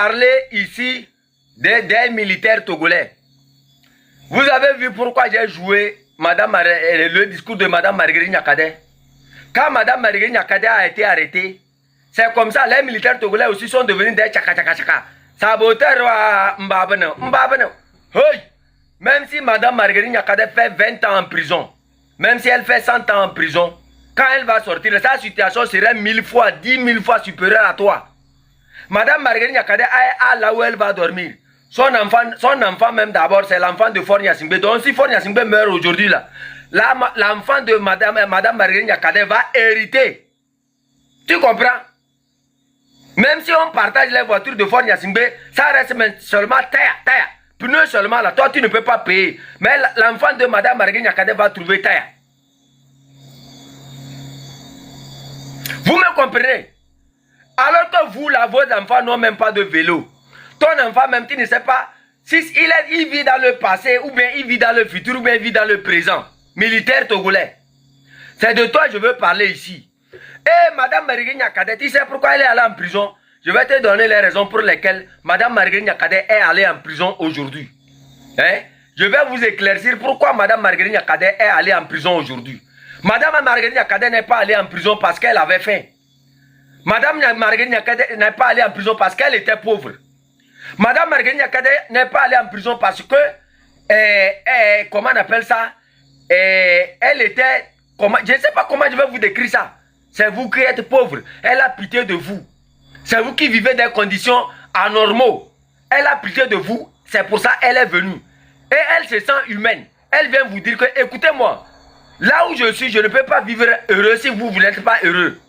parler ici des militaires togolais. Vous avez vu pourquoi j'ai joué le discours de Madame Marguerite Nyakade. Quand Madame Marguerite Nyakade a été arrêtée, c'est comme ça, les militaires togolais aussi sont devenus des tchaka tchaka tchaka. Saboteurs à Mbabane. Même si Madame Marguerite Nyakade fait 20 ans en prison, même si elle fait 100 ans en prison, quand elle va sortir, sa situation serait 1000 fois, 10 000 fois supérieure à toi. Madame Marguerite Nyakade est là où elle va dormir. Son enfant même d'abord, c'est l'enfant de Faure Gnassingbé. Donc si Faure Gnassingbé meurt aujourd'hui, l'enfant de Madame Marguerite Nyakade va hériter. Tu comprends? Même si on partage les voitures de Faure Gnassingbé, ça reste seulement terre. Pneu seulement là, toi tu ne peux pas payer. Mais l'enfant de Madame Marguerite Nyakade va trouver terre. Vous me comprenez? Alors que vous là, vos enfants n'ont même pas de vélo. Ton enfant même, tu ne sais pas si il vit dans le passé, ou bien il vit dans le futur, ou bien il vit dans le présent. Militaire togolais. C'est de toi que je veux parler ici. Et Madame Marguerite Nyakade, tu sais pourquoi elle est allée en prison? Je vais te donner les raisons pour lesquelles Madame Marguerite Nyakade est allée en prison aujourd'hui. Hein? Je vais vous éclaircir pourquoi Madame Marguerite Nyakade est allée en prison aujourd'hui. Madame Marguerite Nyakade n'est pas allée en prison parce qu'elle avait faim. Madame Marguerite Nyakade n'est pas allée en prison parce qu'elle était pauvre. Madame Marguerite Nyakade n'est pas allée en prison parce que, comment on appelle ça, elle était, je ne sais pas comment je vais vous décrire ça. C'est vous qui êtes pauvre. Elle a pitié de vous. C'est vous qui vivez des conditions anormaux. Elle a pitié de vous. C'est pour ça qu'elle est venue. Et elle se sent humaine. Elle vient vous dire que, écoutez-moi, là où je suis, je ne peux pas vivre heureux si vous n'êtes pas heureux.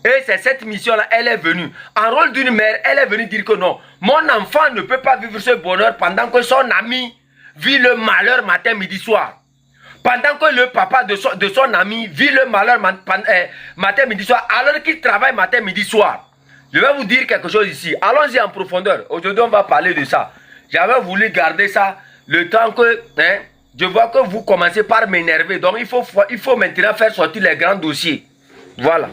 Et c'est cette mission-là, elle est venue. En rôle d'une mère, elle est venue dire que non, mon enfant ne peut pas vivre ce bonheur pendant que son ami vit le malheur matin, midi, soir. Pendant que le papa de son ami vit le malheur matin, midi, soir, alors qu'il travaille matin, midi, soir. Je vais vous dire quelque chose ici. Allons-y en profondeur. Aujourd'hui, on va parler de ça. J'avais voulu garder ça le temps que... je vois que vous commencez par m'énerver. Donc, il faut maintenant faire sortir les grands dossiers. Voilà.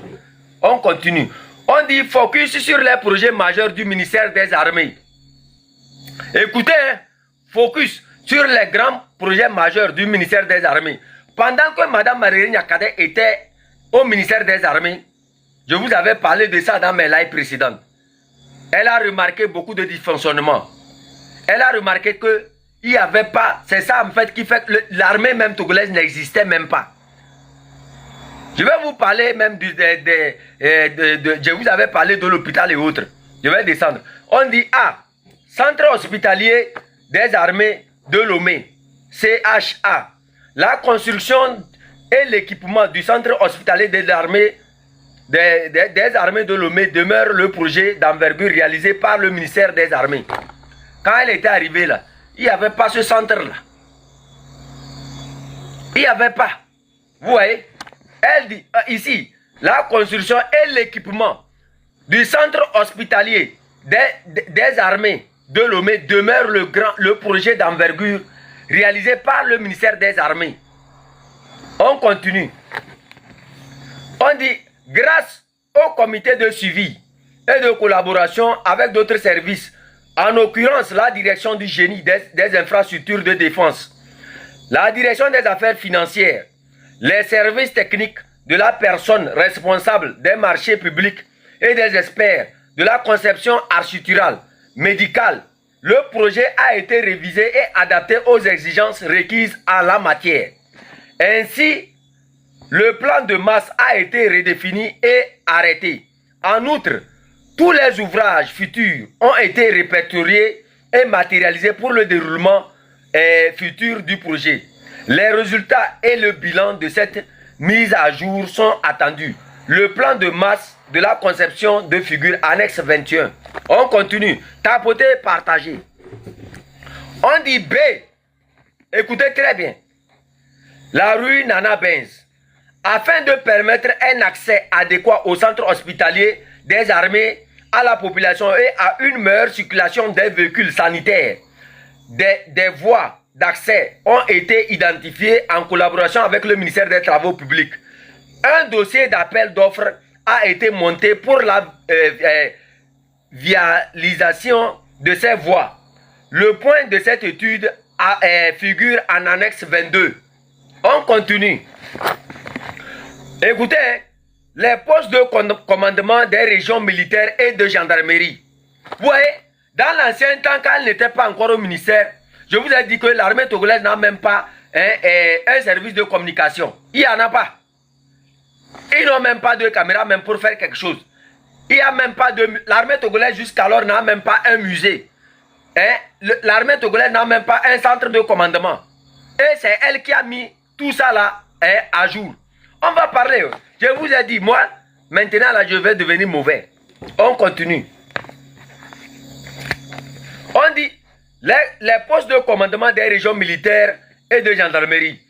On continue. On dit focus sur les projets majeurs du ministère des Armées. Écoutez, focus sur les grands projets majeurs du ministère des Armées. Pendant que Mme Marguerite Nyakade était au ministère des Armées, je vous avais parlé de ça dans mes lives précédentes. Elle a remarqué beaucoup de dysfonctionnements. Elle a remarqué que il n'y avait pas, c'est ça en fait qui fait que l'armée même togolaise n'existait même pas. Je vais vous parler même je vous avais parlé de l'hôpital et autres. Je vais descendre. On dit Centre hospitalier des armées de Lomé, CHA. La construction et l'équipement du centre hospitalier des armées de Lomé demeure le projet d'envergure réalisé par le ministère des Armées. Quand elle était arrivée là, il n'y avait pas ce centre-là. Il n'y avait pas. Vous voyez? Elle dit ici, la construction et l'équipement du centre hospitalier des armées de Lomé demeure le projet d'envergure réalisé par le ministère des Armées. On continue. On dit, grâce au comité de suivi et de collaboration avec d'autres services, en l'occurrence la direction du génie des infrastructures de défense, la direction des affaires financières, les services techniques de la personne responsable des marchés publics et des experts de la conception architecturale, médicale, le projet a été révisé et adapté aux exigences requises en la matière. Ainsi, le plan de masse a été redéfini et arrêté. En outre, tous les ouvrages futurs ont été répertoriés et matérialisés pour le déroulement futur du projet. Les résultats et le bilan de cette mise à jour sont attendus. Le plan de masse de la conception de figures annexe 21. On continue. Tapoter, partager. On dit B. Écoutez très bien. La rue Nana Benz. Afin de permettre un accès adéquat au centre hospitalier des armées, à la population et à une meilleure circulation des véhicules sanitaires, des voies d'accès ont été identifiées en collaboration avec le ministère des Travaux publics. Un dossier d'appel d'offres a été monté pour la vialisation de ces voies. Le point de cette étude figure en annexe 22. On continue. Écoutez, les postes de commandement des régions militaires et de gendarmerie. Vous voyez, dans l'ancien temps, quand elle n'était pas encore au ministère, je vous ai dit que l'armée togolaise n'a même pas un service de communication. Il n'y en a pas. Ils n'ont même pas de caméra même pour faire quelque chose. Il n'y a même pas de... L'armée togolaise jusqu'alors n'a même pas un musée. L'armée togolaise n'a même pas un centre de commandement. Et c'est elle qui a mis tout ça là à jour. On va parler. Je vous ai dit, moi, maintenant là, je vais devenir mauvais. On continue. On dit, les postes de commandement des régions militaires et de gendarmerie,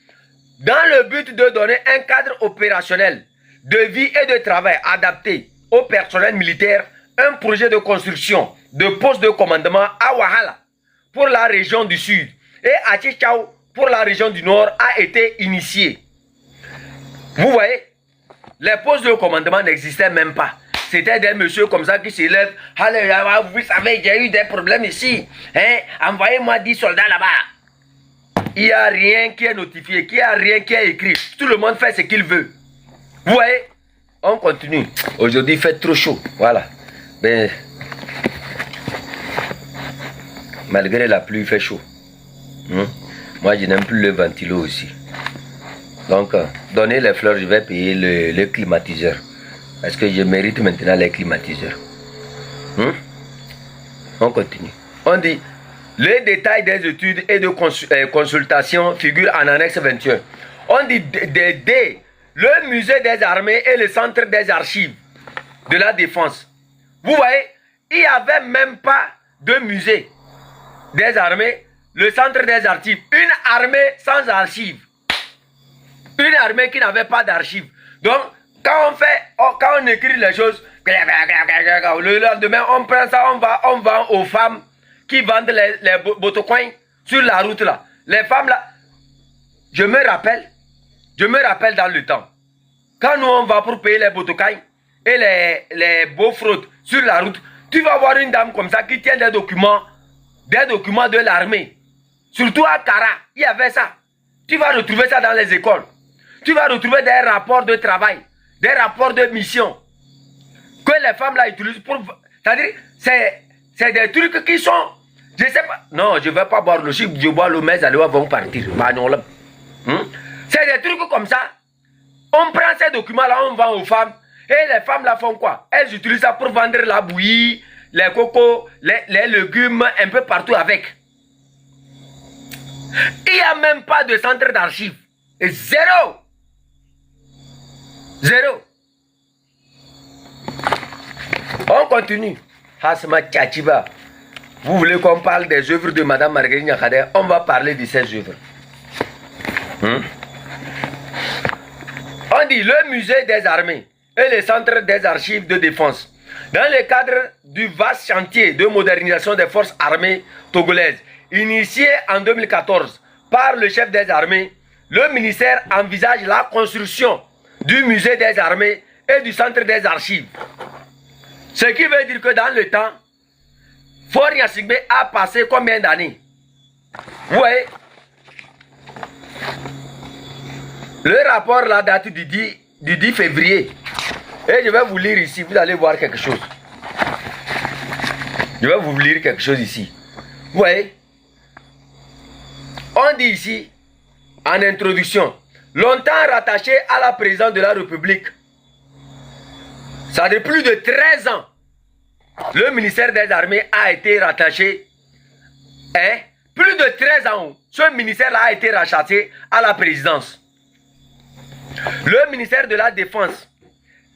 dans le but de donner un cadre opérationnel de vie et de travail adapté au personnel militaire, un projet de construction de postes de commandement à Wahala pour la région du Sud et à Tchichao pour la région du Nord a été initié. Vous voyez, les postes de commandement n'existaient même pas. C'était des messieurs comme ça qui s'élèvent. Allez, vous savez, j'ai eu des problèmes ici. Envoyez-moi 10 soldats là-bas. Il n'y a rien qui est notifié, il n'y a rien qui est écrit. Tout le monde fait ce qu'il veut. Vous voyez? On continue. Aujourd'hui, il fait trop chaud. Voilà. Mais, malgré la pluie, il fait chaud. Moi, je n'aime plus le ventilo aussi. Donc, donnez les fleurs, je vais payer le climatiseur. Parce que je mérite maintenant les climatiseurs. On continue. On dit, les détails des études et de consultations figurent en annexe 21. On dit, le musée des armées et le centre des archives de la défense. Vous voyez, il n'y avait même pas de musée des armées, le centre des archives. Une armée sans archives. Une armée qui n'avait pas d'archives. Donc, quand on écrit les choses, le lendemain, on prend ça, on vend aux femmes qui vendent les botocoins sur la route là. Les femmes là, je me rappelle dans le temps, quand nous on va pour payer les botocoins et les beaux fraudes sur la route, tu vas voir une dame comme ça qui tient des documents de l'armée. Surtout à Kara, il y avait ça. Tu vas retrouver ça dans les écoles. Tu vas retrouver des rapports de travail, des rapports de mission que les femmes là utilisent pour... C'est-à-dire, c'est des trucs qui sont... Je sais pas... Non, je ne vais pas boire le chiffre, je bois l'eau, mes aléas vont partir. C'est des trucs comme ça. On prend ces documents-là, on vend aux femmes. Et les femmes là font quoi? Elles utilisent ça pour vendre la bouillie, les cocos, les légumes, un peu partout avec. Il n'y a même pas de centre d'archives. Et zéro. Zéro. On continue. Hasma Tchachiba. Vous voulez qu'on parle des œuvres de Madame Marguerite Nyakade? On va parler de ces œuvres. On dit le musée des armées et le centre des archives de défense. Dans le cadre du vaste chantier de modernisation des forces armées togolaises, initié en 2014 par le chef des armées, le ministère envisage la construction du musée des armées et du centre des archives. Ce qui veut dire que dans le temps, Fort Yasigbe a passé combien d'années? Vous voyez? Le rapport là date du 10 février. Et je vais vous lire ici, vous allez voir quelque chose. Je vais vous lire quelque chose ici. Vous voyez? On dit ici, en introduction, longtemps rattaché à la présidence de la République. Ça fait plus de 13 ans. Le ministère des Armées a été rattaché. Plus de 13 ans. Ce ministère-là a été rattaché à la présidence. Le ministère de la Défense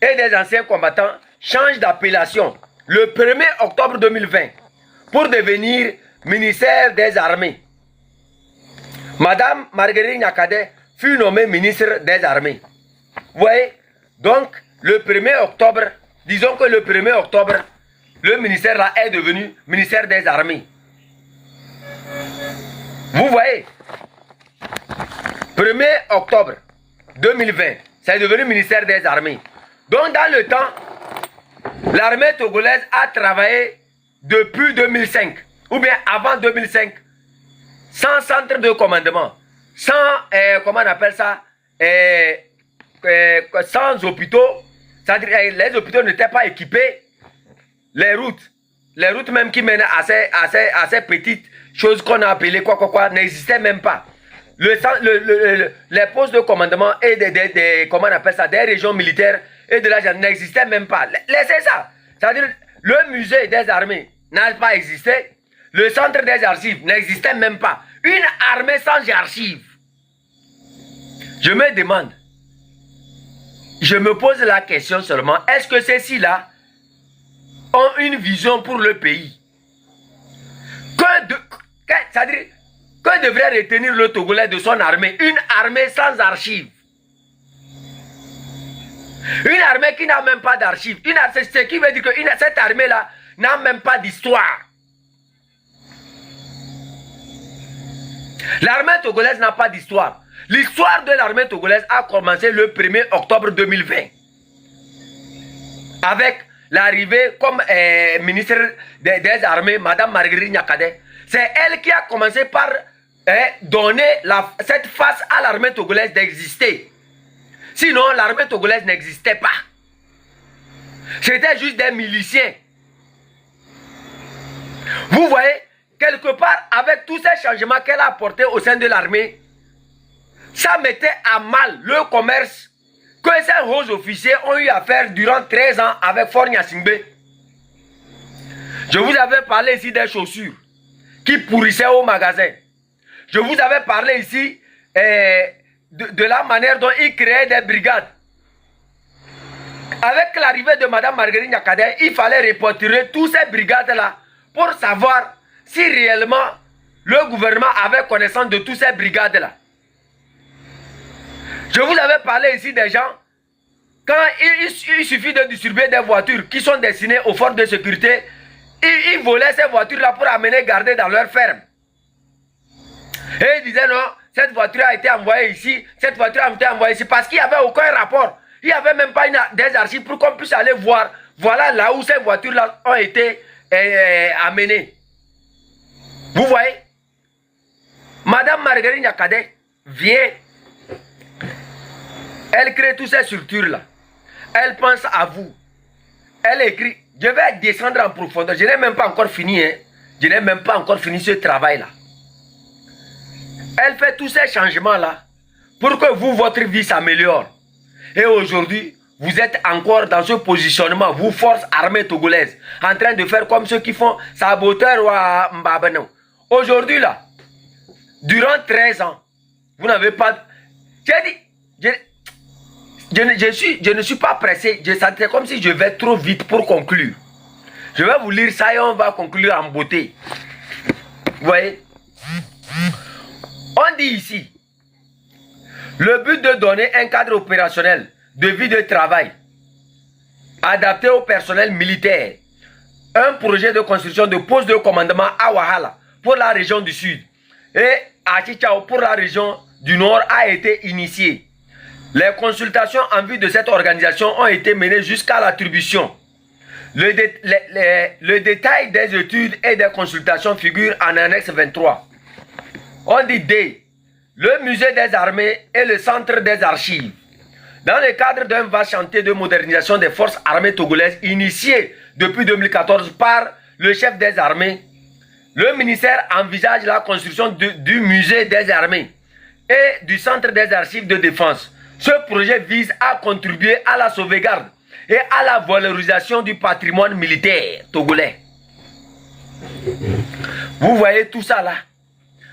et des anciens combattants change d'appellation le 1er octobre 2020 pour devenir ministère des Armées. Madame Marguerite Nyakade fut nommée ministre des Armées. Vous voyez? Donc, le 1er octobre, disons que le 1er octobre, le ministère là est devenu ministère des Armées. Vous voyez? 1er octobre 2020, c'est devenu ministère des Armées. Donc, dans le temps, l'armée togolaise a travaillé depuis 2005, ou bien avant 2005, sans centre de commandement, sans, comment on appelle ça, sans hôpitaux, c'est-à-dire les hôpitaux n'étaient pas équipés, les routes même qui mènent à ces petites choses qu'on a appelées quoi, n'existaient même pas. Les postes de commandement et comment on appelle ça, des régions militaires et de l'argent n'existaient même pas. Laissez ça. C'est-à-dire, le musée des armées n'a pas existé, le centre des archives n'existait même pas. Une armée sans archives. Je me demande, je me pose la question seulement, est-ce que ceux-ci-là ont une vision pour le pays? C'est-à-dire, que devrait retenir le Togolais de son armée? Une armée sans archives. Une armée qui n'a même pas d'archives. Ce qui veut dire que cette armée-là n'a même pas d'histoire. L'armée togolaise n'a pas d'histoire. L'histoire de l'armée togolaise a commencé le 1er octobre 2020. Avec l'arrivée comme ministre des armées, Mme Marguerite Nyakadé. C'est elle qui a commencé par donner cette face à l'armée togolaise d'exister. Sinon, l'armée togolaise n'existait pas. C'était juste des miliciens. Vous voyez, quelque part, avec tous ces changements qu'elle a apportés au sein de l'armée, ça mettait à mal le commerce que ces hauts officiers ont eu à faire durant 13 ans avec Faure Gnassingbé. Je vous avais parlé ici des chaussures qui pourrissaient au magasin. Je vous avais parlé ici de la manière dont ils créaient des brigades. Avec l'arrivée de Mme Marguerite Nyakadé, il fallait répertorier toutes ces brigades-là pour savoir si réellement le gouvernement avait connaissance de toutes ces brigades-là. Je vous avais parlé ici des gens, quand il suffit de distribuer des voitures qui sont destinées aux forces de sécurité, ils volaient ces voitures-là pour amener garder dans leur ferme. Et ils disaient non, cette voiture a été envoyée ici, cette voiture a été envoyée ici, parce qu'il n'y avait aucun rapport. Il n'y avait même pas des archives pour qu'on puisse aller voir, voilà là où ces voitures-là ont été amenées. Vous voyez? Madame Marguerite Nyakadé vient, elle crée toutes ces structures-là. Elle pense à vous. Elle écrit, je vais descendre en profondeur. Je n'ai même pas encore fini, hein. Je n'ai même pas encore fini ce travail-là. Elle fait tous ces changements-là pour que vous, votre vie s'améliore. Et aujourd'hui, vous êtes encore dans ce positionnement, vous, force armée togolaise, en train de faire comme ceux qui font saboteur ou à Mbabano. Aujourd'hui, là, durant 13 ans, vous n'avez pas... J'ai dit, je ne suis pas pressé. C'est comme si je vais trop vite pour conclure. Je vais vous lire ça et on va conclure en beauté. Vous voyez? On dit ici, le but de donner un cadre opérationnel de vie de travail adapté au personnel militaire, un projet de construction de poste de commandement à Wahala pour la région du Sud et à Chichao pour la région du Nord a été initié. Les consultations en vue de cette organisation ont été menées jusqu'à l'attribution. Le détail des études et des consultations figure en annexe 23. On dit D, le musée des armées et le centre des archives. Dans le cadre d'un vaste chantier de modernisation des forces armées togolaises initié depuis 2014 par le chef des armées, le ministère envisage la construction du musée des armées et du centre des archives de défense. Ce projet vise à contribuer à la sauvegarde et à la valorisation du patrimoine militaire togolais. Vous voyez tout ça là.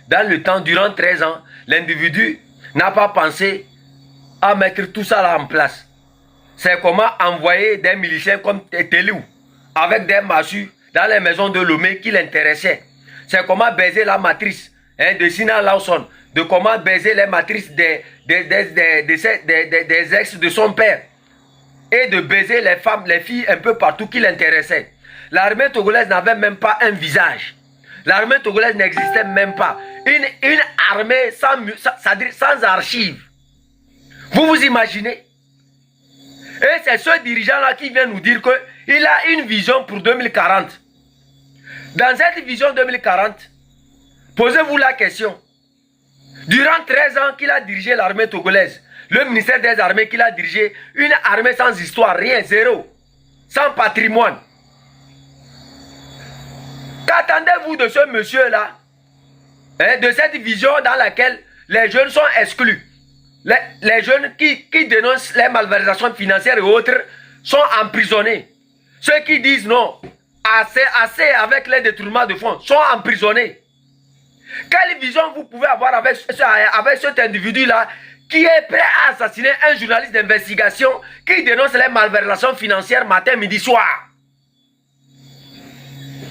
Dans le temps, durant 13 ans, l'individu n'a pas pensé à mettre tout ça là en place. C'est comment envoyer des miliciens comme Teliou avec des massues dans les maisons de Lomé qui l'intéressaient. C'est comment baiser la matrice de Sina Lawson, de comment baiser les matrices des ex de son père et de baiser les femmes, les filles un peu partout qui l'intéressaient. L'armée togolaise n'avait même pas un visage. L'armée togolaise n'existait même pas. Une armée sans archives. Vous vous imaginez? Et c'est ce dirigeant-là qui vient nous dire il a une vision pour 2040. Dans cette vision 2040, posez-vous la question. Durant 13 ans qu'il a dirigé l'armée togolaise, le ministère des armées qu'il a dirigé, une armée sans histoire, rien, zéro, sans patrimoine. Qu'attendez-vous de ce monsieur-là, hein, de cette vision dans laquelle les jeunes sont exclus? Les jeunes qui dénoncent les malversations financières et autres sont emprisonnés. Ceux qui disent non, assez avec les détournements de fonds, sont emprisonnés. Quelle vision vous pouvez avoir avec cet individu-là qui est prêt à assassiner un journaliste d'investigation qui dénonce les malversations financières matin, midi, soir?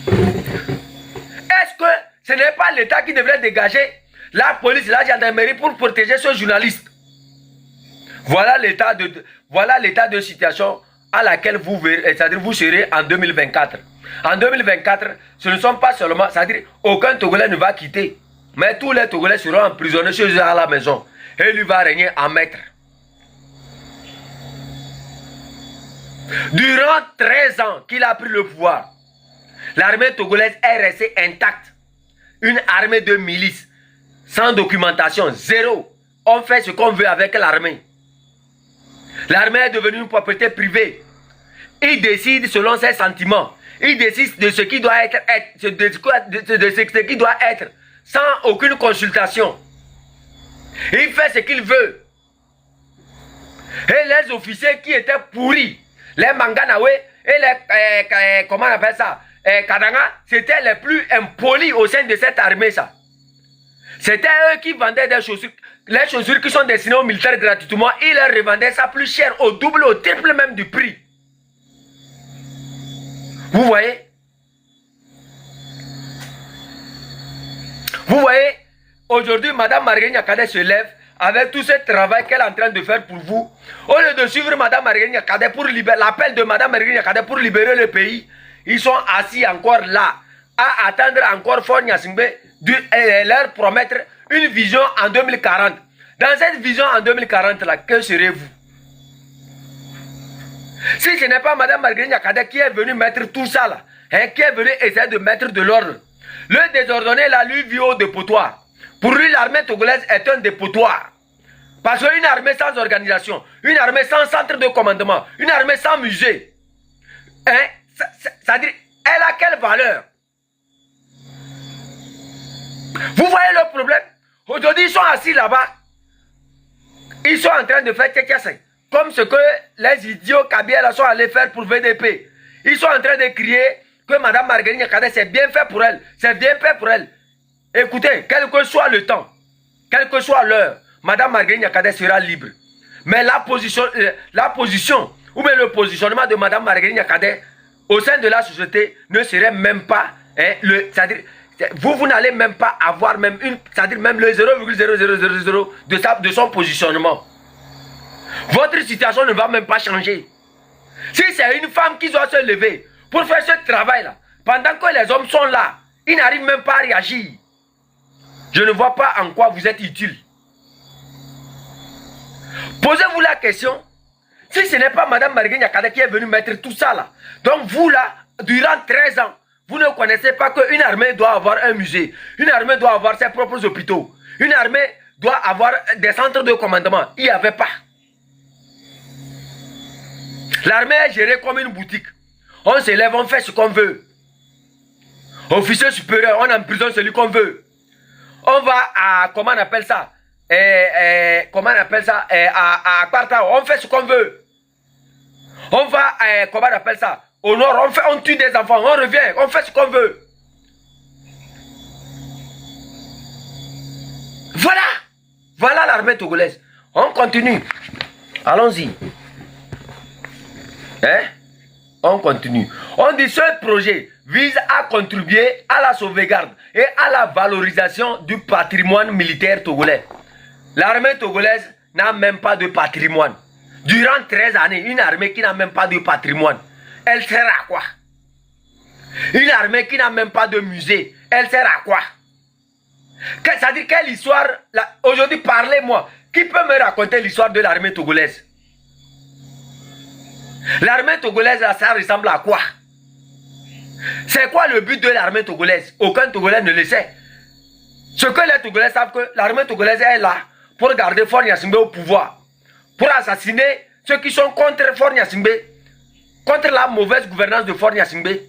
Est-ce que ce n'est pas l'État qui devrait dégager la police, la gendarmerie pour protéger ce journaliste? Voilà l'état de situation à laquelle vous verrez, c'est-à-dire vous serez en 2024. En 2024, ce ne sont pas seulement, c'est-à-dire aucun Togolais ne va quitter, mais tous les Togolais seront emprisonnés chez eux à la maison. Et lui va régner en maître. Durant 13 ans qu'il a pris le pouvoir, l'armée togolaise est restée intacte. Une armée de milices, sans documentation, zéro. On fait ce qu'on veut avec l'armée. L'armée est devenue une propriété privée. Il décide selon ses sentiments. Il décide de ce qui doit être, de ce qui doit être, sans aucune consultation. Il fait ce qu'il veut. Et les officiers qui étaient pourris, les Manganawe et les, comment on appelle ça, Kadanga, c'était les plus impolis au sein de cette armée, ça. C'était eux qui vendaient des chaussures, les chaussures qui sont destinées aux militaires gratuitement, ils leur revendaient ça plus cher, au double, au triple même du prix. Vous voyez? Vous voyez? Aujourd'hui, Mme Marguerite Nyakade se lève avec tout ce travail qu'elle est en train de faire pour vous. Au lieu de suivre Mme Marguerite Nyakade pour libérer l'appel de Mme Marguerite Nyakade pour libérer le pays, ils sont assis encore là à attendre encore Faure Gnassingbé leur promettre une vision en 2040. Dans cette vision en 2040 là, que serez-vous? Si ce n'est pas Mme Marguerite Nyakade qui est venue mettre tout ça là, hein, qui est venue essayer de mettre de l'ordre, le désordonné là lui vit au dépotoir. Pour lui, l'armée togolaise est un dépotoir. Parce qu'une armée sans organisation, une armée sans centre de commandement, une armée sans musée, hein, c'est-à-dire, elle a quelle valeur? Vous voyez le problème? Aujourd'hui, ils sont assis là-bas. Ils sont en train de faire tchétchèse, comme ce que les idiots Kabila sont allés faire pour VDP. Ils sont en train de crier que Mme Marguerite Nyakade, c'est bien fait pour elle. C'est bien fait pour elle. Écoutez, quel que soit le temps, quelle que soit l'heure, Mme Marguerite Nyakade sera libre. Mais la position ou bien le positionnement de Mme Marguerite Nyakade au sein de la société ne serait même pas, hein, c'est-à-dire, vous n'allez même pas avoir même une, c'est-à-dire même le 0,0000 de son positionnement. Votre situation ne va même pas changer. Si c'est une femme qui doit se lever pour faire ce travail-là, pendant que les hommes sont là, ils n'arrivent même pas à réagir. Je ne vois pas en quoi vous êtes utile. Posez-vous la question. Si ce n'est pas Mme Marguerite Nyakade qui est venue mettre tout ça là, donc vous là, durant 13 ans, vous ne connaissez pas qu'une armée doit avoir un musée. Une armée doit avoir ses propres hôpitaux. Une armée doit avoir des centres de commandement. Il n'y avait pas. L'armée est gérée comme une boutique. On se lève, on fait ce qu'on veut. Officier supérieur, on emprisonne celui qu'on veut. On va à, comment on appelle ça, comment on appelle ça, à Kwartao, on fait ce qu'on veut. On va, comment on appelle ça, au nord, on tue des enfants, on revient, on fait ce qu'on veut. Voilà, voilà l'armée togolaise. On continue. Allons-y. Hein? On continue. On dit ce projet vise à contribuer à la sauvegarde et à la valorisation du patrimoine militaire togolais. L'armée togolaise n'a même pas de patrimoine. Durant 13 années, une armée qui n'a même pas de patrimoine, elle sert à quoi? Une armée qui n'a même pas de musée, elle sert à quoi? C'est-à-dire quelle histoire? Aujourd'hui, parlez-moi. Qui peut me raconter l'histoire de l'armée togolaise? L'armée togolaise, là, ça ressemble à quoi? C'est quoi le but de l'armée togolaise? Aucun Togolais ne le sait. Ce que les Togolais savent, que l'armée togolaise est là pour garder Faure Gnassingbé au pouvoir, pour assassiner ceux qui sont contre Faure Gnassingbé, contre la mauvaise gouvernance de Faure Gnassingbé.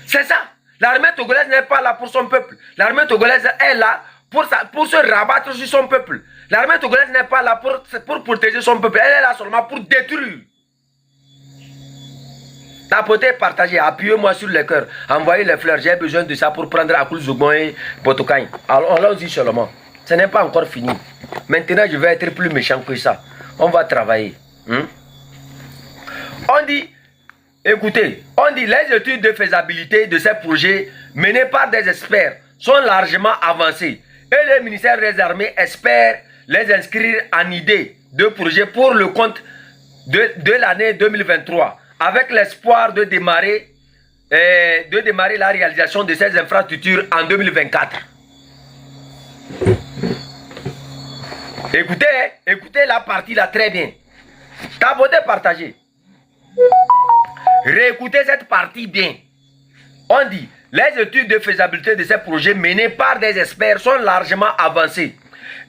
C'est ça. L'armée togolaise n'est pas là pour son peuple. L'armée togolaise est là pour se rabattre sur son peuple. L'armée togolaise n'est pas là pour protéger son peuple. Elle est là seulement pour détruire. Tapotez, partagez, appuyez-moi sur le cœur. Envoyez les fleurs. J'ai besoin de ça pour prendre Akul Zogbon et Botokaï. Alors allons-y seulement. Ce n'est pas encore fini. Maintenant, je vais être plus méchant que ça. On va travailler. On dit, écoutez, on dit les études de faisabilité de ces projets menés par des experts sont largement avancées. Et le ministère des Armées espère les inscrire en idée de projet pour le compte de l'année 2023. Avec l'espoir de démarrer la réalisation de ces infrastructures en 2024. Écoutez la partie là très bien. Tapotez, partagez. Réécoutez cette partie bien. On dit, les études de faisabilité de ces projets menés par des experts sont largement avancées.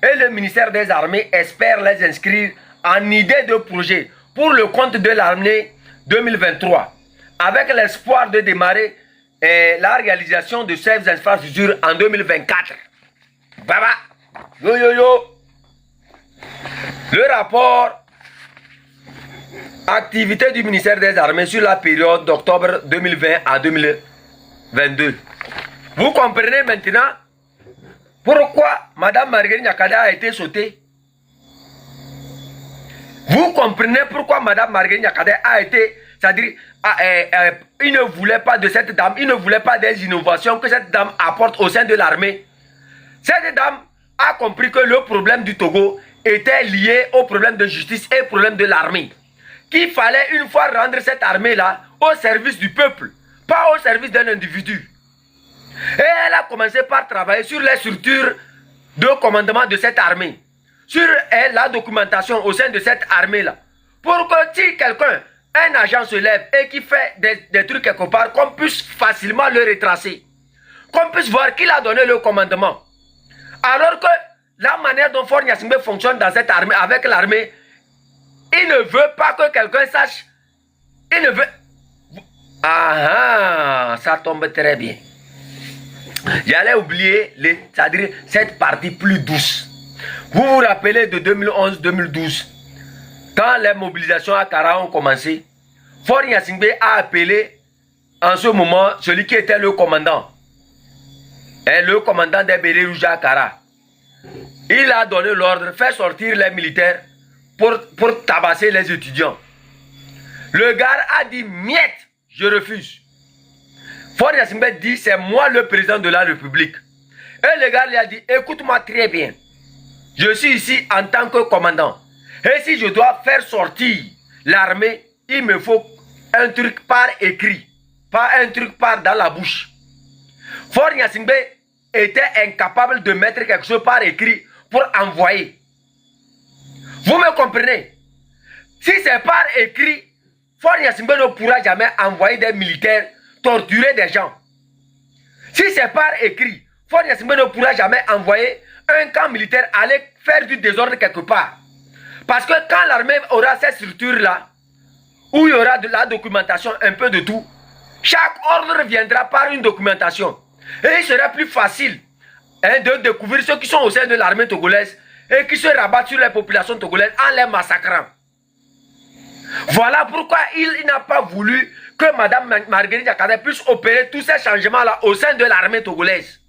Et le ministère des Armées espère les inscrire en idée de projet pour le compte de l'année 2023, avec l'espoir de démarrer la réalisation de ces infrastructures en 2024. Baba, yo yo yo. Le rapport activité du ministère des Armées sur la période d'octobre 2020 à 2022. Vous comprenez maintenant pourquoi Mme Marguerite Nyakadé a été sautée? Vous comprenez pourquoi Mme Marguerite Nyakadé a été, c'est-à-dire, il ne voulait pas de cette dame, il ne voulait pas des innovations que cette dame apporte au sein de l'armée. Cette dame a compris que le problème du Togo était lié au problème de justice et au problème de l'armée. Qu'il fallait une fois rendre cette armée-là au service du peuple, pas au service d'un individu. Et elle a commencé par travailler sur les structures de commandement de cette armée, sur la documentation au sein de cette armée-là, pour que si quelqu'un, un agent se lève et qui fait des trucs quelque part, qu'on puisse facilement le retracer, qu'on puisse voir qui a donné le commandement. Alors que la manière dont Faure Gnassingbé fonctionne dans cette armée, avec l'armée, il ne veut pas que quelqu'un sache. Il ne veut... Ah, ça tombe très bien. J'allais oublier, c'est-à-dire cette partie plus douce. Vous vous rappelez de 2011-2012, quand les mobilisations à Kara ont commencé, Faure Gnassingbé a appelé en ce moment celui qui était le commandant. Et le commandant des Bérets Rouges à Kara. Il a donné l'ordre de faire sortir les militaires pour tabasser les étudiants. Le gars a dit, miette, je refuse. Faure Gnassingbé dit, c'est moi le président de la République. Et le gars lui a dit, écoute-moi très bien. Je suis ici en tant que commandant. Et si je dois faire sortir l'armée, il me faut un truc par écrit. Pas un truc par dans la bouche. Faure Gnassingbé était incapable de mettre quelque chose par écrit pour envoyer. Vous me comprenez? Si c'est par écrit, Faure Gnassingbé ne pourra jamais envoyer des militaires torturer des gens. Si c'est par écrit, Faure Gnassingbé ne pourra jamais envoyer un camp militaire aller faire du désordre quelque part. Parce que quand l'armée aura cette structure-là, où il y aura de la documentation, un peu de tout, chaque ordre viendra par une documentation. Et il sera plus facile de découvrir ceux qui sont au sein de l'armée togolaise et qui se rabattent sur les populations togolaises en les massacrant. Voilà pourquoi il n'a pas voulu que Mme Marguerite Nyakadé puisse opérer tous ces changements-là au sein de l'armée togolaise.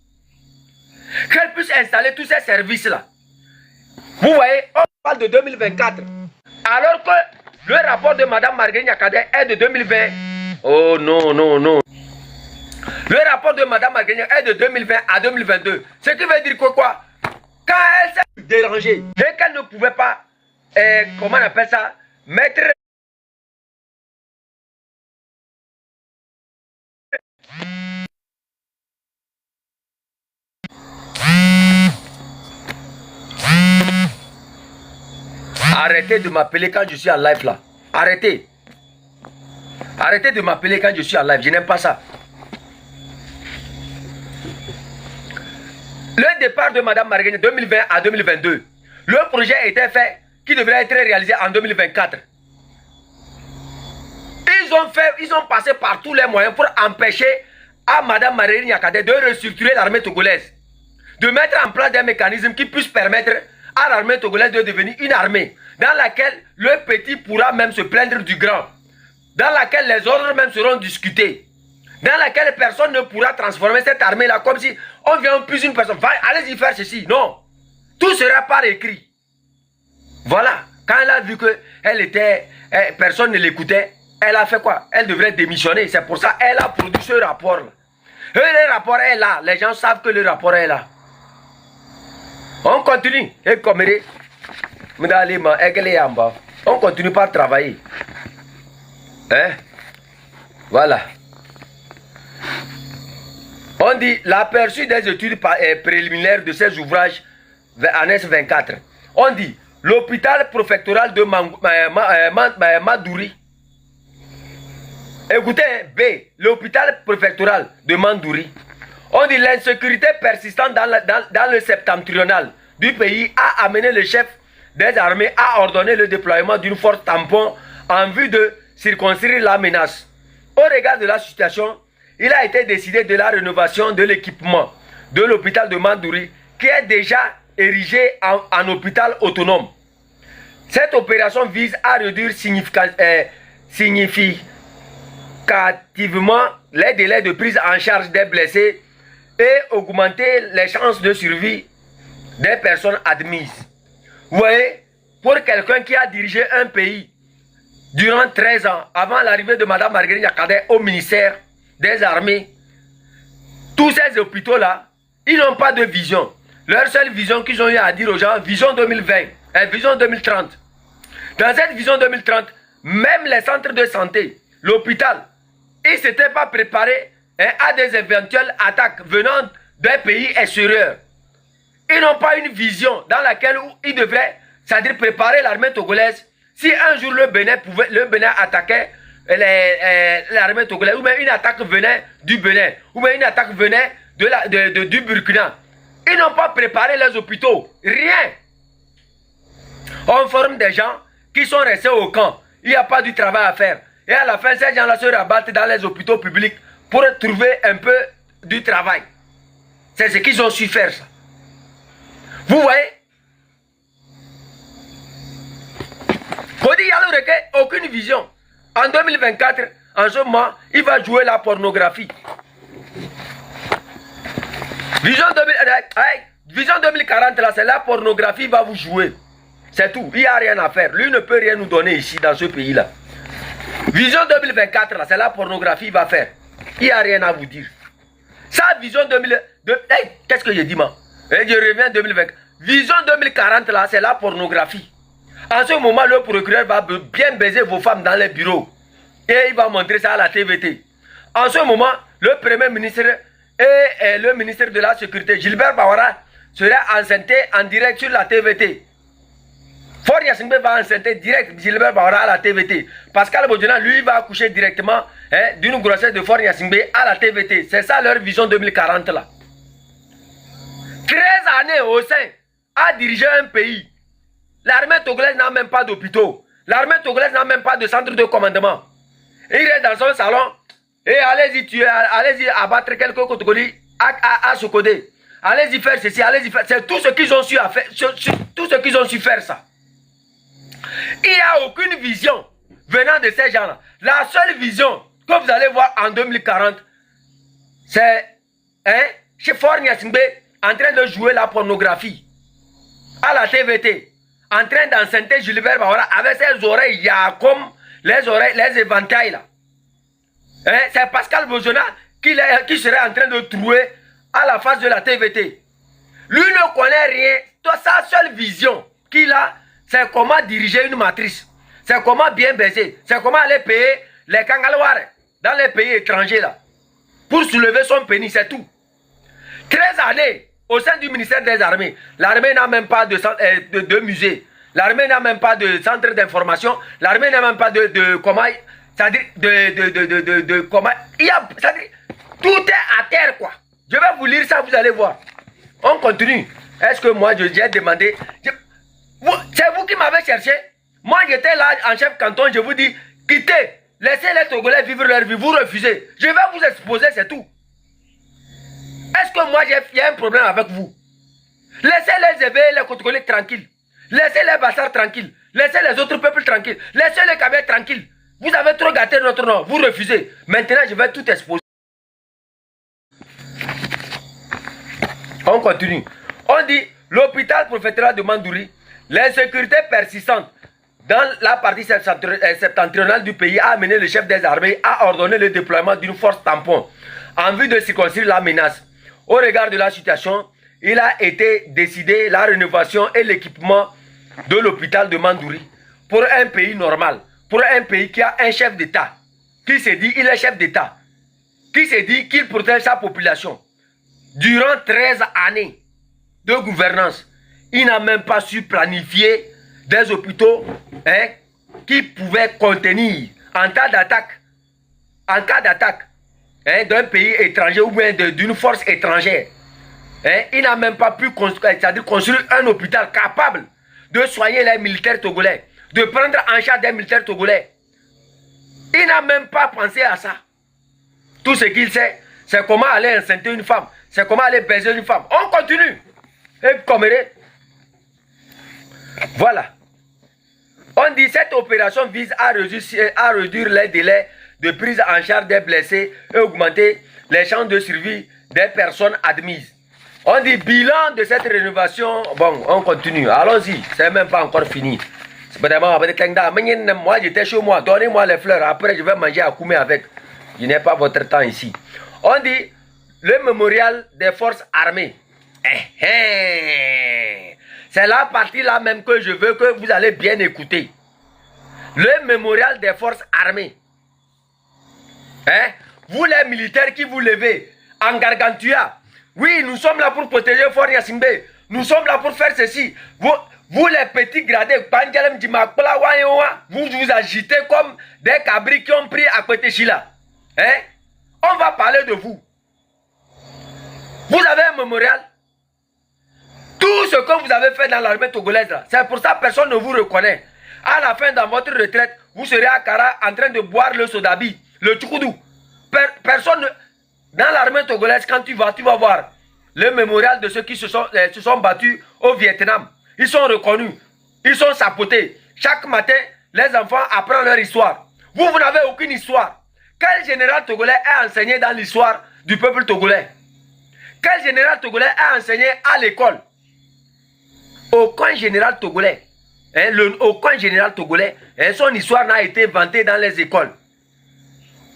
Qu'elle puisse installer tous ces services-là. Vous voyez, on parle de 2024. Alors que le rapport de Mme Marguerite Nyakadé est de 2020. Oh non, non, non. Le rapport de Mme Marguerite est de 2020 à 2022. Ce qui veut dire que quoi? Quand elle s'est dérangée et qu'elle ne pouvait pas, comment on appelle ça, mettre... Arrêtez de m'appeler quand je suis en live là. Arrêtez. Arrêtez de m'appeler quand je suis en live, je n'aime pas ça. Le départ de Mme Marguerite 2020 à 2022, le projet était fait qui devrait être réalisé en 2024. Ils ont passé par tous les moyens pour empêcher à Mme Marguerite Niakate de restructurer l'armée togolaise. De mettre en place des mécanismes qui puissent permettre à l'armée togolaise de devenir une armée dans laquelle le petit pourra même se plaindre du grand, dans laquelle les ordres même seront discutés, dans laquelle personne ne pourra transformer cette armée-là comme si on vient plus une personne. Allez-y faire ceci. Non. Tout sera par écrit. Voilà. Quand elle a vu que personne ne l'écoutait, elle a fait quoi? Elle devrait démissionner. C'est pour ça qu'elle a produit ce rapport-là. Et le rapport est là. Les gens savent que le rapport est là. On continue. On continue par travailler. Hein? Voilà. On dit l'aperçu des études préliminaires de ces ouvrages annexe 24. On dit l'hôpital préfectoral de Mandouri. Écoutez, B, l'hôpital préfectoral de Mandouri. On dit l'insécurité persistante dans le septentrional du pays a amené le chef des armées à ordonner le déploiement d'une force tampon en vue de circonscrire la menace. Au regard de la situation, il a été décidé de la rénovation de l'équipement de l'hôpital de Mandouri qui est déjà érigé en hôpital autonome. Cette opération vise à réduire significativement les délais de prise en charge des blessés et augmenter les chances de survie des personnes admises. Vous voyez, pour quelqu'un qui a dirigé un pays durant 13 ans, avant l'arrivée de Mme Marguerite Niakate au ministère des armées, tous ces hôpitaux-là, ils n'ont pas de vision. Leur seule vision qu'ils ont eu à dire aux gens, vision 2020, vision 2030. Dans cette vision 2030, même les centres de santé, l'hôpital, ils ne s'étaient pas préparés à des éventuelles attaques venant des pays extérieurs. Ils n'ont pas une vision dans laquelle ils devraient, c'est-à-dire préparer l'armée togolaise. Si un jour le Bénin attaquait l'armée togolaise, ou bien une attaque venait du Bénin, ou bien une attaque venait du Burkina, ils n'ont pas préparé les hôpitaux. Rien. On forme des gens qui sont restés au camp. Il n'y a pas du travail à faire. Et à la fin, ces gens-là se rabattent dans les hôpitaux publics pour trouver un peu du travail. C'est ce qu'ils ont su faire, ça. Vous voyez? Kodi Yaloreke, aucune vision. En 2024, en ce moment, il va jouer la pornographie. Vision 2040, là, c'est la pornographie va vous jouer. C'est tout. Il n'y a rien à faire. Lui ne peut rien nous donner ici, dans ce pays-là. Vision 2024, là, c'est la pornographie va faire. Il n'y a rien à vous dire. Sa vision 2020... qu'est-ce que j'ai dit, moi? Et je reviens 2020. Vision 2040, là, c'est la pornographie. En ce moment, le procureur va bien baiser vos femmes dans les bureaux. Et il va montrer ça à la TVT. En ce moment, le Premier ministre et le ministre de la Sécurité, Gilbert Bawara, sera enceinté en direct sur la TVT. Faure Gnassingbé va enceinter direct Gilbert Bawara à la TVT. Pascal Bodjona, lui, va accoucher directement d'une grossesse de Faure Gnassingbé à la TVT. C'est ça leur vision 2040 là. 13 années au sein à diriger un pays. L'armée togolaise n'a même pas d'hôpitaux. L'armée togolaise n'a même pas de centre de commandement. Il est dans son salon et allez-y tuer, allez-y abattre quelques Cotogoli à Sokodé. Allez-y faire ceci, allez-y faire. C'est tout ce qu'ils ont su faire. Tout ce qu'ils ont su faire ça. Il n'y a aucune vision venant de ces gens-là. La seule vision que vous allez voir en 2040, c'est chez Faure Gnassingbé en train de jouer la pornographie à la TVT, en train d'enceinter Gilbert Bawara avec ses oreilles, il y a comme les oreilles, les éventails là. C'est Pascal Bodjona qui serait en train de trouer à la face de la TVT. Lui ne connaît rien. Sa seule vision qu'il a, c'est comment diriger une matrice. C'est comment bien baiser. C'est comment aller payer les kangalwars dans les pays étrangers là. Pour soulever son pénis, c'est tout. 13 années au sein du ministère des Armées. L'armée n'a même pas de musée. L'armée n'a même pas de centre d'information. L'armée n'a même pas de comment... c'est-à-dire comment, c'est-à-dire, tout est à terre, quoi. Je vais vous lire ça, vous allez voir. On continue. Est-ce que moi, j'ai demandé... C'est vous qui m'avez cherché. Moi, j'étais là en chef canton, je vous dis, quittez, laissez les Togolais vivre leur vie, vous refusez. Je vais vous exposer, c'est tout. Est-ce que moi, il y a un problème avec vous? Laissez les éveillés, les Togolais tranquilles. Laissez les Bassars tranquilles. Laissez les autres peuples tranquilles. Laissez les Kabyle tranquilles. Vous avez trop gâté notre nom, vous refusez. Maintenant, je vais tout exposer. On continue. On dit, l'hôpital prophétral de Mandouri, l'insécurité persistante dans la partie septentrionale du pays a amené le chef des armées à ordonner le déploiement d'une force tampon en vue de circonscrire la menace. Au regard de la situation, il a été décidé la rénovation et l'équipement de l'hôpital de Mandouri pour un pays normal, pour un pays qui a un chef d'État, qui se dit il est chef d'État, qui se dit qu'il protège sa population. Durant 13 années de gouvernance, il n'a même pas su planifier des hôpitaux qui pouvaient contenir en cas d'attaque d'un pays étranger ou bien d'une force étrangère. Il n'a même pas pu construire un hôpital capable de soigner les militaires togolais, de prendre en charge des militaires togolais. Il n'a même pas pensé à ça. Tout ce qu'il sait, c'est comment aller enceinter une femme, c'est comment aller baiser une femme. On continue. Et comme voilà. On dit cette opération vise à réduire les délais de prise en charge des blessés et augmenter les chances de survie des personnes admises. On dit bilan de cette rénovation. Bon, on continue. Allons-y. C'est même pas encore fini. Moi, j'étais chez moi. Donnez-moi les fleurs. Après, je vais manger à Koumé avec. Je n'ai pas votre temps ici. On dit le mémorial des forces armées. C'est la partie là même que je veux que vous allez bien écouter. Le mémorial des forces armées. Vous les militaires qui vous levez en Gargantua. Oui, nous sommes là pour protéger Fort Yasimbe. Nous sommes là pour faire ceci. Vous les petits gradés, vous vous agitez comme des cabris qui ont pris à côté Chila. On va parler de vous. Vous avez un mémorial. Tout ce que vous avez fait dans l'armée togolaise, c'est pour ça que personne ne vous reconnaît. À la fin, dans votre retraite, vous serez à Kara en train de boire le sodabi, le tchoukoudou. Personne, dans l'armée togolaise, quand tu vas voir le mémorial de ceux qui se sont battus au Vietnam. Ils sont reconnus, ils sont sapotés. Chaque matin, les enfants apprennent leur histoire. Vous n'avez aucune histoire. Quel général togolais est enseigné dans l'histoire du peuple togolais? Quel général togolais est enseigné à l'école? Aucun général togolais. Aucun général togolais. Son histoire n'a été vantée dans les écoles.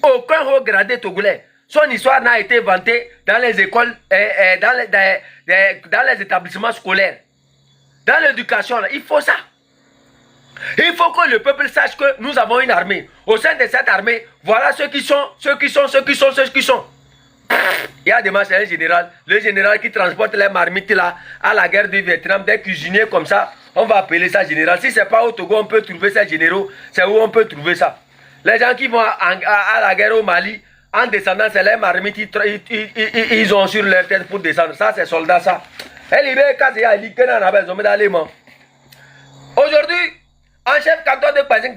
Aucun haut gradé togolais. Son histoire n'a été vantée dans les écoles, dans les établissements scolaires. Dans l'éducation, il faut ça. Il faut que le peuple sache que nous avons une armée. Au sein de cette armée, voilà ceux qui sont. Il y a des matchs, un général, le général qui transporte les marmites là à la guerre du Vietnam, des cuisiniers comme ça, on va appeler ça général. Si ce n'est pas au Togo, on peut trouver ces généraux, c'est où on peut trouver ça. Les gens qui vont à la guerre au Mali, en descendant, c'est les marmites, ils ont sur leur tête pour descendre. Ça, c'est soldats, ça. Aujourd'hui, en chef canton de Kpasing,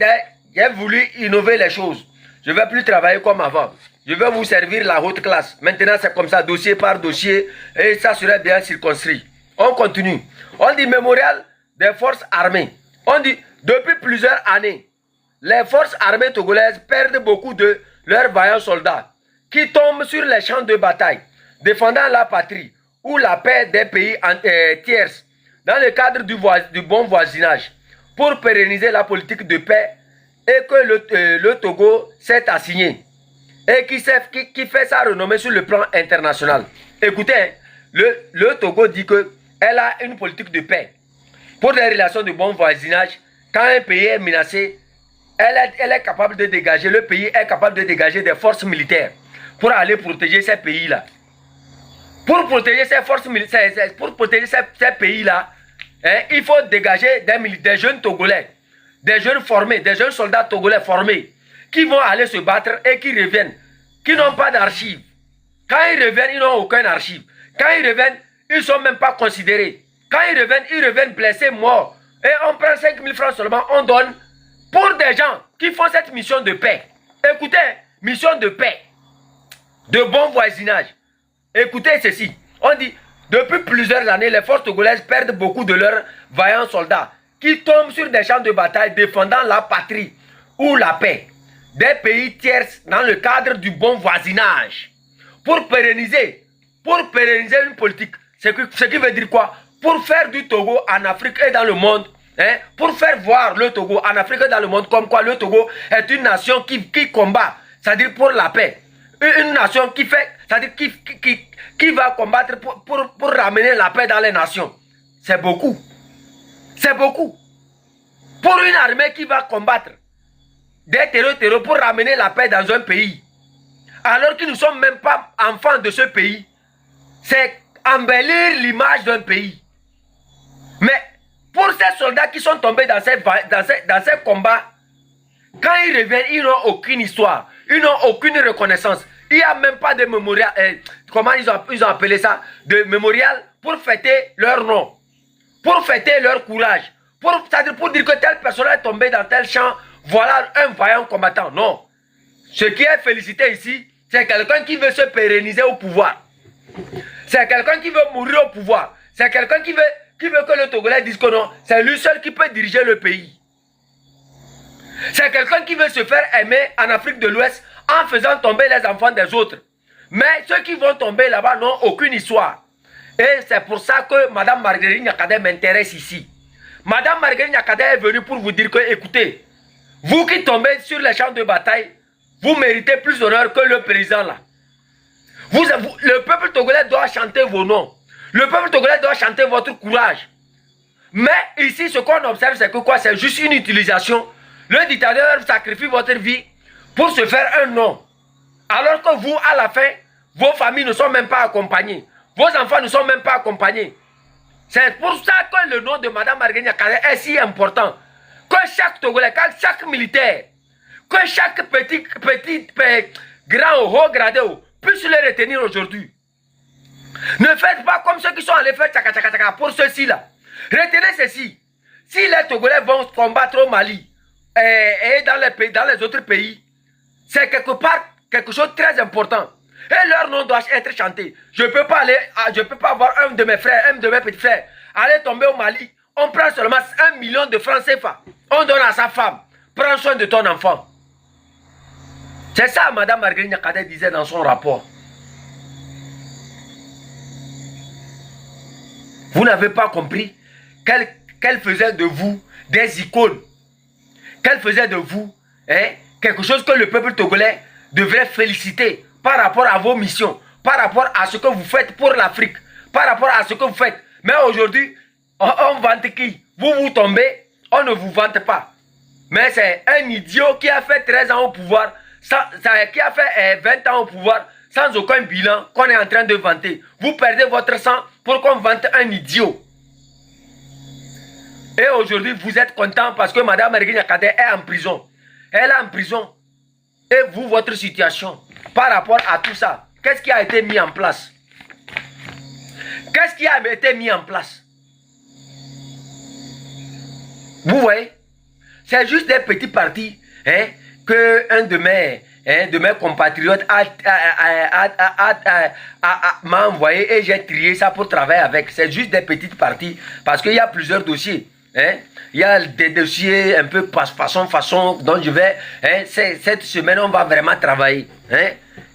j'ai voulu innover les choses. Je ne vais plus travailler comme avant. Je vais vous servir la haute classe. Maintenant, c'est comme ça, dossier par dossier, et ça serait bien circonscrit. On continue. On dit mémorial des forces armées. On dit, depuis plusieurs années, les forces armées togolaises perdent beaucoup de leurs vaillants soldats qui tombent sur les champs de bataille, défendant la patrie ou la paix des pays tierces dans le cadre du bon voisinage pour pérenniser la politique de paix et que le Togo s'est assigné et qui fait sa renommée sur le plan international. Écoutez, le Togo dit qu'elle a une politique de paix pour des relations de bon voisinage. Quand un pays est menacé, elle est capable de dégager, le pays est capable de dégager des forces militaires pour aller protéger ces pays-là. Pour protéger ces forces militaires, pour protéger ces pays-là, il faut dégager des jeunes Togolais, des jeunes formés, des jeunes soldats togolais formés, qui vont aller se battre et qui reviennent, qui n'ont pas d'archives. Quand ils reviennent, ils n'ont aucun archive. Quand ils reviennent, ils ne sont même pas considérés. Quand ils reviennent blessés, morts. Et on prend 5 000 francs seulement, on donne pour des gens qui font cette mission de paix. Écoutez, mission de paix, de bon voisinage. Écoutez ceci, on dit, depuis plusieurs années, les forces togolaises perdent beaucoup de leurs vaillants soldats qui tombent sur des champs de bataille défendant la patrie ou la paix des pays tiers dans le cadre du bon voisinage. Pour pérenniser une politique, ce qui veut dire quoi? Pour faire du Togo en Afrique et dans le monde, hein, pour faire voir le Togo en Afrique et dans le monde comme quoi le Togo est une nation qui combat, c'est-à-dire pour la paix. Une nation qui fait, c'est-à-dire qui va combattre pour ramener la paix dans les nations. C'est beaucoup. C'est beaucoup. Pour une armée qui va combattre des terreurs pour ramener la paix dans un pays, alors que nous ne sommes même pas enfants de ce pays, c'est embellir l'image d'un pays. Mais pour ces soldats qui sont tombés dans ces combats, quand ils reviennent, ils n'ont aucune histoire, ils n'ont aucune reconnaissance. Il n'y a même pas de mémorial, comment ils ont appelé ça, de mémorial pour fêter leur nom, pour fêter leur courage, c'est-à-dire pour dire que telle personne est tombée dans tel champ, voilà un vaillant combattant. Non. Ce qui est félicité ici, c'est quelqu'un qui veut se pérenniser au pouvoir. C'est quelqu'un qui veut mourir au pouvoir. C'est quelqu'un qui veut que le Togolais dise que non, c'est lui seul qui peut diriger le pays. C'est quelqu'un qui veut se faire aimer en Afrique de l'Ouest en faisant tomber les enfants des autres. Mais ceux qui vont tomber là-bas n'ont aucune histoire. Et c'est pour ça que Mme Marguerite Nyakadé m'intéresse ici. Mme Marguerite Nyakadé est venue pour vous dire que, écoutez, vous qui tombez sur les champs de bataille, vous méritez plus d'honneur que le président là. Le peuple togolais doit chanter vos noms. Le peuple togolais doit chanter votre courage. Mais ici, ce qu'on observe, c'est que quoi? C'est juste une utilisation. Le dictateur sacrifie votre vie pour se faire un nom. Alors que vous, à la fin, vos familles ne sont même pas accompagnées. Vos enfants ne sont même pas accompagnés. C'est pour ça que le nom de Mme Marguerite Nyakadé est si important. Que chaque Togolais, chaque militaire, que chaque petit grand ou haut gradé puisse le retenir aujourd'hui. Ne faites pas comme ceux qui sont allés faire tchaka tchaka tchaka pour ceux-ci là. Retenez ceci. Si les Togolais vont combattre au Mali et dans les autres pays, c'est quelque part quelque chose de très important. Et leur nom doit être chanté. Je ne peux pas avoir un de mes frères, un de mes petits frères, aller tomber au Mali. On prend seulement 1 million de francs CFA. On donne à sa femme. Prends soin de ton enfant. C'est ça Mme Marguerite Nyakadé disait dans son rapport. Vous n'avez pas compris qu'elle faisait de vous des icônes. Qu'elle faisait de vous quelque chose que le peuple togolais devrait féliciter par rapport à vos missions, par rapport à ce que vous faites pour l'Afrique, par rapport à ce que vous faites. Mais aujourd'hui, on vante qui? Vous tombez, on ne vous vante pas. Mais c'est un idiot qui a fait 13 ans au pouvoir, qui a fait 20 ans au pouvoir, sans aucun bilan qu'on est en train de vanter. Vous perdez votre sang pour qu'on vante un idiot. Et aujourd'hui, vous êtes content parce que Mme Marguerite Nyakadé est en prison. Elle est en prison. Et vous, votre situation, par rapport à tout ça, qu'est-ce qui a été mis en place? Qu'est-ce qui a été mis en place? Vous voyez? C'est juste des petits partis que un de mes compatriotes m'a envoyé et j'ai trié ça pour travailler avec. C'est juste des petites parties parce qu'il y a plusieurs dossiers. Il y a des dossiers un peu façon dont je vais. Cette semaine, on va vraiment travailler.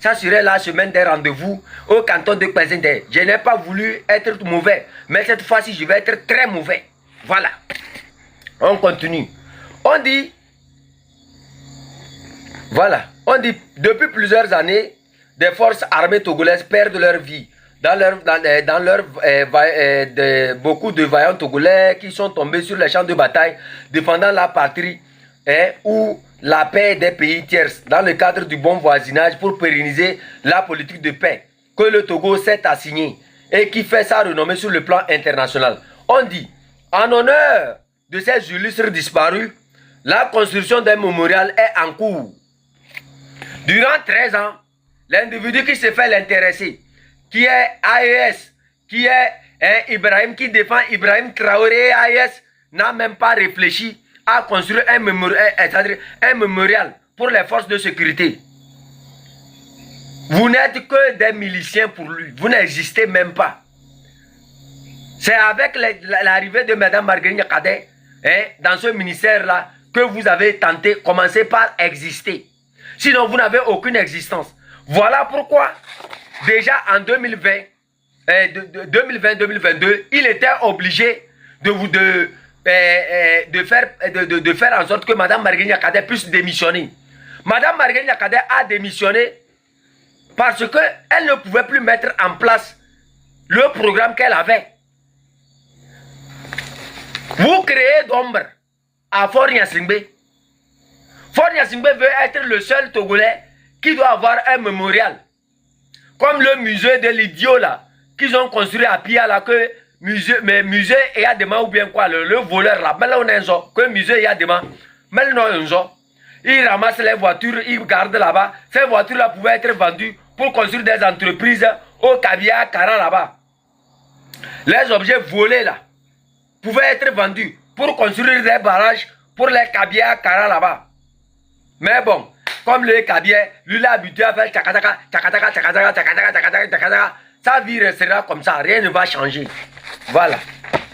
Ça serait la semaine des rendez-vous au canton de Kwazende. Je n'ai pas voulu être mauvais, mais cette fois-ci, je vais être très mauvais. Voilà. On continue. On dit, voilà, on dit, depuis plusieurs années, des forces armées togolaises perdent leur vie. Beaucoup de vaillants Togolais qui sont tombés sur les champs de bataille, défendant la patrie ou la paix des pays tiers, dans le cadre du bon voisinage pour pérenniser la politique de paix que le Togo s'est assigné et qui fait sa renommée sur le plan international. On dit, en honneur de ces illustres disparus, la construction d'un mémorial est en cours Durant 13 ans, l'individu qui se fait l'intéresser, qui est AES, qui est Ibrahim, qui défend Ibrahim Traoré AES, n'a même pas réfléchi à construire un mémorial pour les forces de sécurité. Vous n'êtes que des miliciens pour lui. Vous n'existez même pas. C'est avec l'arrivée de Mme Marguerite Nyakadé dans ce ministère-là que vous avez tenté, commencé par exister. Sinon, vous n'avez aucune existence. Voilà pourquoi, déjà en 2020-2022, il était obligé de faire en sorte que Mme Marguerite Nyakadé puisse démissionner. Mme Marguerite Nyakadé a démissionné parce qu'elle ne pouvait plus mettre en place le programme qu'elle avait. Vous créez d'ombre à Fort Gnassingbé. Fort Gnassingbé veut être le seul Togolais qui doit avoir un mémorial. Comme le musée de l'idiot là, qu'ils ont construit à Pia là, que musée Yadema ou bien quoi, le voleur là, mais là on a un genre, que musée Yadema, mais non un genre. Il ramasse les voitures, il garde là-bas. Ces voitures là pouvaient être vendues pour construire des entreprises au Kabia, Kara là-bas. Les objets volés là pouvaient être vendus pour construire des barrages pour les Kabia, Kara là-bas. Mais bon, comme le Kabia, lui l'a habitué à faire tchakataka, tchakataka, tchakataka, tchakataka, tchakataka, tchakataka, sa vie restera comme ça, rien ne va changer. Voilà,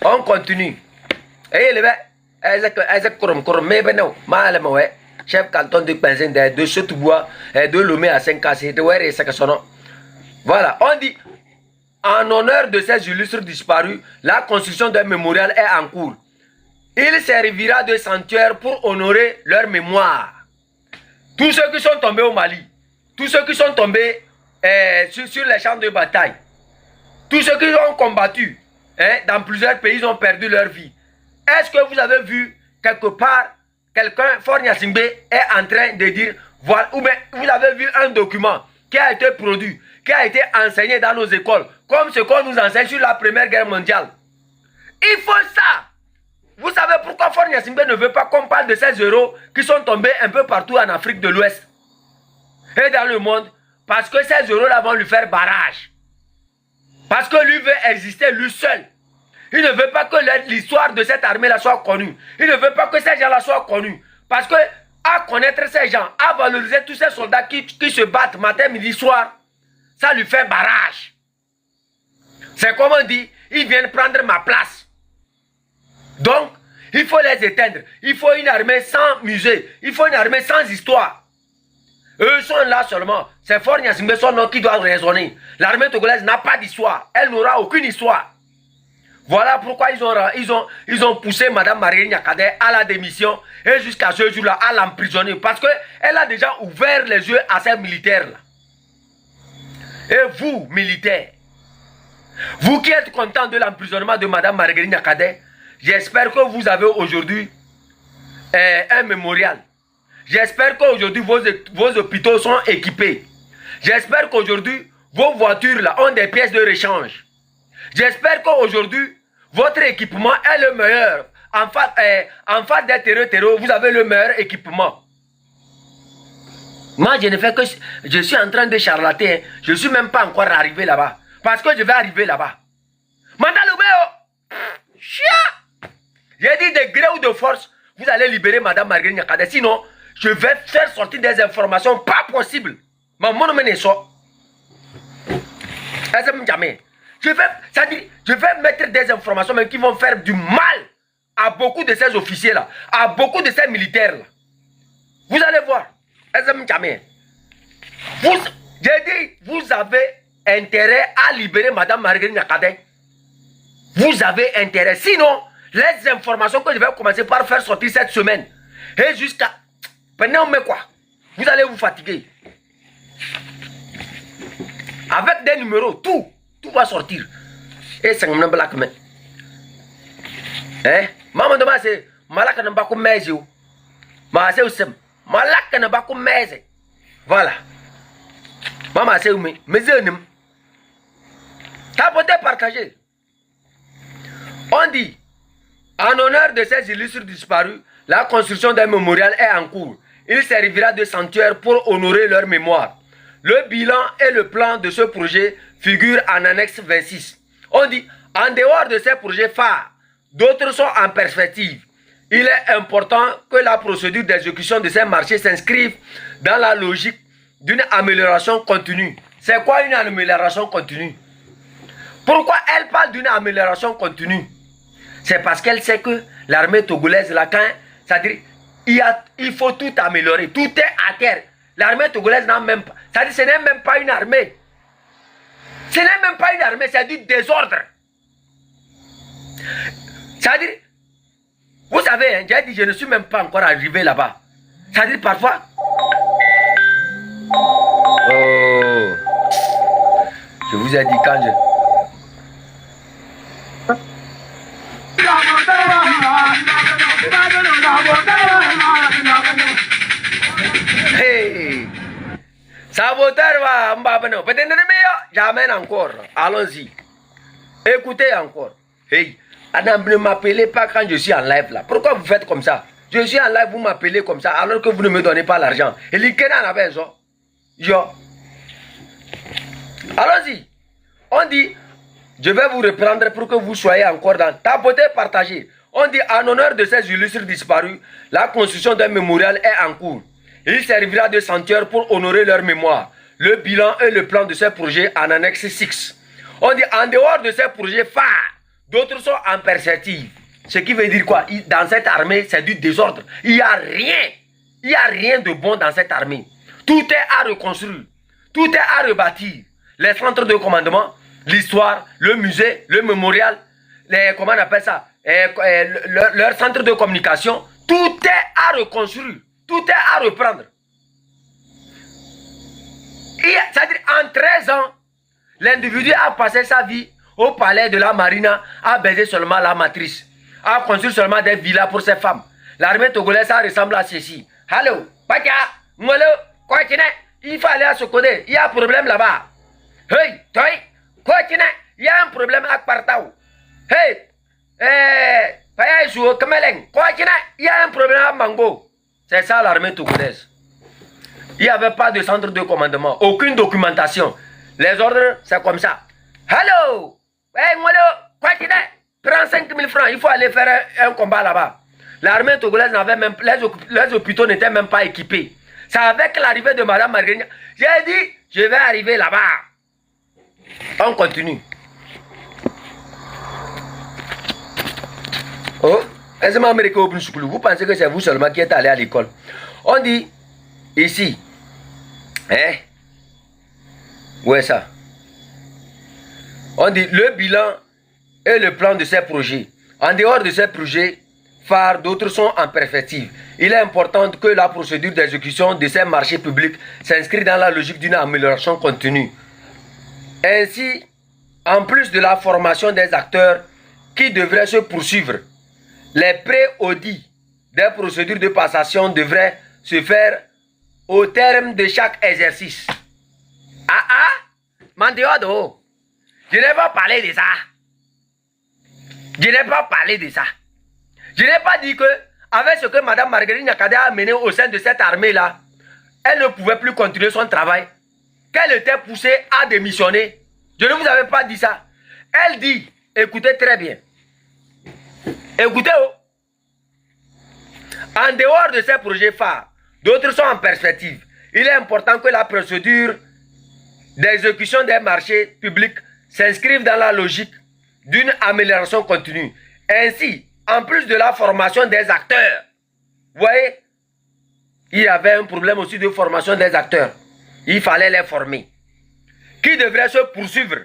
on continue. Et les chef canton de Pinzin, de Châteaubois, de Lomé à 5K, voilà, on dit, en honneur de ces illustres disparus, la construction d'un mémorial est en cours. Il servira de sanctuaire pour honorer leur mémoire. Tous ceux qui sont tombés au Mali, tous ceux qui sont tombés sur les champs de bataille, tous ceux qui ont combattu dans plusieurs pays, ils ont perdu leur vie. Est-ce que vous avez vu quelque part quelqu'un, Fort Gnassingbé, est en train de dire, voilà, ou bien vous avez vu un document qui a été produit, qui a été enseigné dans nos écoles, comme ce qu'on nous enseigne sur la Première Guerre mondiale. Il faut ça. Vous savez pourquoi Fort Gnassingbé ne veut pas qu'on parle de ces héros qui sont tombés un peu partout en Afrique de l'Ouest et dans le monde? Parce que ces héros-là vont lui faire barrage. Parce que lui veut exister lui seul. Il ne veut pas que l'histoire de cette armée-là soit connue. Il ne veut pas que ces gens-là soient connus. Parce que, à connaître ces gens, à valoriser tous ces soldats qui se battent matin, midi, soir, ça lui fait barrage. C'est comme on dit, ils viennent prendre ma place. Donc, il faut les éteindre. Il faut une armée sans musée. Il faut une armée sans histoire. Eux sont là seulement. C'est Fort Gnassingbé son nom qui doit raisonner. L'armée togolaise n'a pas d'histoire. Elle n'aura aucune histoire. Voilà pourquoi ils ont poussé Mme Marguerite Nyakadé à la démission et jusqu'à ce jour-là à l'emprisonner. Parce qu'elle a déjà ouvert les yeux à ces militaires-là. Et vous, militaires, vous qui êtes contents de l'emprisonnement de Mme Marguerite Nyakadé, j'espère que vous avez aujourd'hui un mémorial. J'espère qu'aujourd'hui vos hôpitaux sont équipés. J'espère qu'aujourd'hui vos voitures là ont des pièces de rechange. J'espère qu'aujourd'hui votre équipement est le meilleur. En face des terreaux, vous avez le meilleur équipement. Moi, je ne fais que... Je suis en train de charlater. Je ne suis même pas encore arrivé là-bas. Parce que je vais arriver là-bas. J'ai dit de gré ou de force, vous allez libérer Mme Marguerite Nyakadé. Sinon, je vais faire sortir des informations pas possibles. Je vais mettre des informations même qui vont faire du mal à beaucoup de ces officiers-là, à beaucoup de ces militaires-là. Vous allez voir. J'ai dit, vous avez intérêt à libérer Mme Marguerite Nyakadé. Vous avez intérêt. Sinon, les informations que je vais commencer par faire sortir cette semaine, et jusqu'à... Vous allez vous fatiguer. Avec des numéros, tout va sortir. Et c'est un black man. Maman demande c'est malaka n'a pas comme mezi. Ma c'est aussi malaka n'a pas comme mezi. Voilà. Maman c'est où mais zénim. T'as peut-être partagé. On dit, en honneur de ces illustres disparus, la construction d'un mémorial est en cours. il servira de sanctuaire pour honorer leur mémoire. Le bilan et le plan de ce projet figurent en annexe 26. On dit, en dehors de ces projets phares, d'autres sont en perspective. Il est important que la procédure d'exécution de ces marchés s'inscrive dans la logique d'une amélioration continue. C'est quoi une amélioration continue? Pourquoi elle parle d'une amélioration continue? C'est parce qu'elle sait que l'armée togolaise, là, c'est-à-dire, il faut tout améliorer. Tout est à terre. L'armée togolaise n'a même pas. C'est-à-dire, ce n'est même pas une armée. Ce n'est même pas une armée, c'est du désordre. C'est-à-dire, vous savez, hein, j'ai dit, je ne suis même pas encore arrivé là-bas. C'est-à-dire, parfois. Oh. Je vous ai dit quand je. Hey! Saboteur va Mbabano. Peut-être j'amène encore. Allons-y. Écoutez encore. Hey! Adam, ne m'appelez pas quand je suis en live là. Pourquoi vous faites comme ça? Je suis en live, vous m'appelez comme ça alors que vous ne me donnez pas l'argent. Et l'Ikena n'a pas besoin. Yo. Allons-y. On dit, je vais vous reprendre pour que vous soyez encore dans tapoter, partager. On dit, en honneur de ces illustres disparus, la construction d'un mémorial est en cours. Il servira de sanctuaire pour honorer leur mémoire. Le bilan et le plan de ces projets en annexe 6. On dit, en dehors de ces projets phares, d'autres sont en perspective. Ce qui veut dire quoi? Dans cette armée, c'est du désordre. Il n'y a rien. Il n'y a rien de bon dans cette armée. Tout est à reconstruire. Tout est à rebâtir. Les centres de commandement, l'histoire, le musée, le mémorial, comment on appelle ça? Leur centre de communication, tout est à reconstruire. Tout est à reprendre. C'est-à-dire, en 13 ans, l'individu a passé sa vie au palais de la Marina, à baiser seulement la matrice, à construire seulement des villas pour ses femmes. L'armée togolaise, ça ressemble à ceci. Allô, Patia, Molo, Kwatine, il faut aller à ce côté, il y a un problème là-bas. Hey, toi, Kwatine, il y a un problème à Partao. Hey, Payajou, Kameleng, Kwatine, il y a un problème à Mango. C'est ça l'armée togolaise. Il n'y avait pas de centre de commandement, aucune documentation. Les ordres, c'est comme ça. Allô, hey, Molo, Kwatine, prends 5 000 francs, il faut aller faire un combat là-bas. L'armée togolaise n'avait même, les hôpitaux n'étaient même pas équipés. C'est avec l'arrivée de Madame Marguerite, j'ai dit, je vais arriver là-bas. On continue. Oh, vous pensez que c'est vous seulement qui êtes allé à l'école? On dit, ici, hein? Où est ça? On dit, le bilan et le plan de ces projets. En dehors de ces projets phares, d'autres sont en perspective. Il est important que la procédure d'exécution de ces marchés publics s'inscrit dans la logique d'une amélioration continue. Ainsi, en plus de la formation des acteurs qui devraient se poursuivre, les pré-audits des procédures de passation devraient se faire au terme de chaque exercice. Mandéodo, je n'ai pas parlé de ça. Je n'ai pas parlé de ça. Je n'ai pas dit que, avec ce que Mme Marguerite Nyakade a mené au sein de cette armée-là, elle ne pouvait plus continuer son travail, qu'elle était poussée à démissionner. Je ne vous avais pas dit ça. Elle dit, écoutez très bien, écoutez, en dehors de ces projets phares, d'autres sont en perspective. Il est important que la procédure d'exécution des marchés publics s'inscrive dans la logique d'une amélioration continue. Ainsi, en plus de la formation des acteurs, vous voyez, il y avait un problème aussi de formation des acteurs. Il fallait les former. Qui devrait se poursuivre.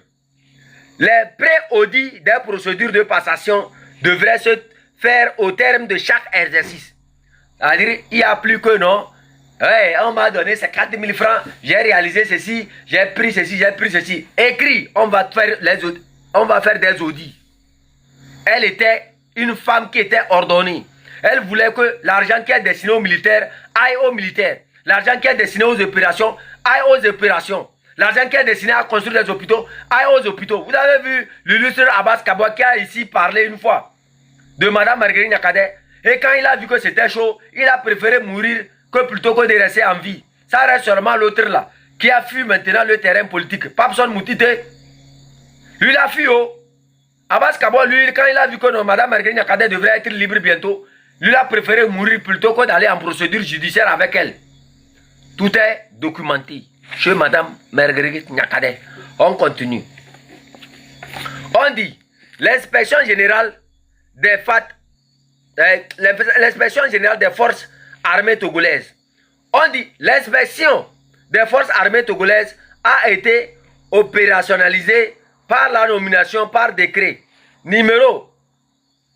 Les pré-audits des procédures de passation devraient se faire au terme de chaque exercice. C'est-à-dire, il n'y a plus que non. Hey, on m'a donné 50 000 francs, j'ai réalisé ceci, j'ai pris ceci, j'ai pris ceci. Écrit, on va faire des audits. Elle était une femme qui était ordonnée. Elle voulait que l'argent qui est destiné aux militaires aille aux militaires. L'argent qui est destiné aux opérations aille aux opérations. L'argent qui est destiné à construire les hôpitaux aille aux hôpitaux. Vous avez vu l'illustre Abbas Kabwa qui a ici parlé une fois de Mme Marguerite Nyakade. Et quand il a vu que c'était chaud, il a préféré mourir que plutôt que de rester en vie. Ça reste seulement l'autre là, qui a fui maintenant le terrain politique. Papson Moutite, lui il a fui. Oh. Abbas Kabo, lui, quand il a vu que Mme Marguerite Nyakade devrait être libre bientôt, lui il a préféré mourir plutôt que d'aller en procédure judiciaire avec elle. Tout est documenté chez Mme Marguerite Nyakade. On continue. On dit, l'inspection générale des FAT, l'inspection générale des forces armées togolaises. On dit, l'inspection des forces armées togolaises a été opérationnalisée par la nomination par décret numéro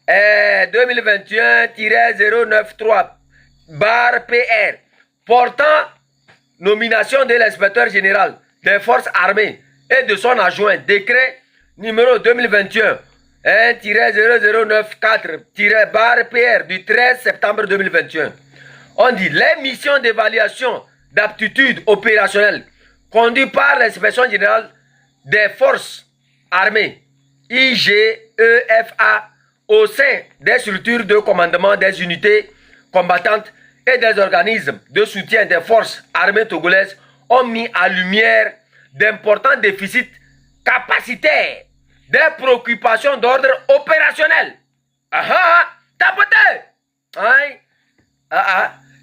2021-093/PR portant nomination de l'inspecteur général des forces armées et de son adjoint, décret numéro 2021-0094-PR du 13 septembre 2021. On dit les missions d'évaluation d'aptitude opérationnelle conduites par l'inspection générale des forces armées IGEFA au sein des structures de commandement des unités combattantes et des organismes de soutien des forces armées togolaises ont mis en lumière d'importants déficits capacitaires, des préoccupations d'ordre opérationnel. Tapoté!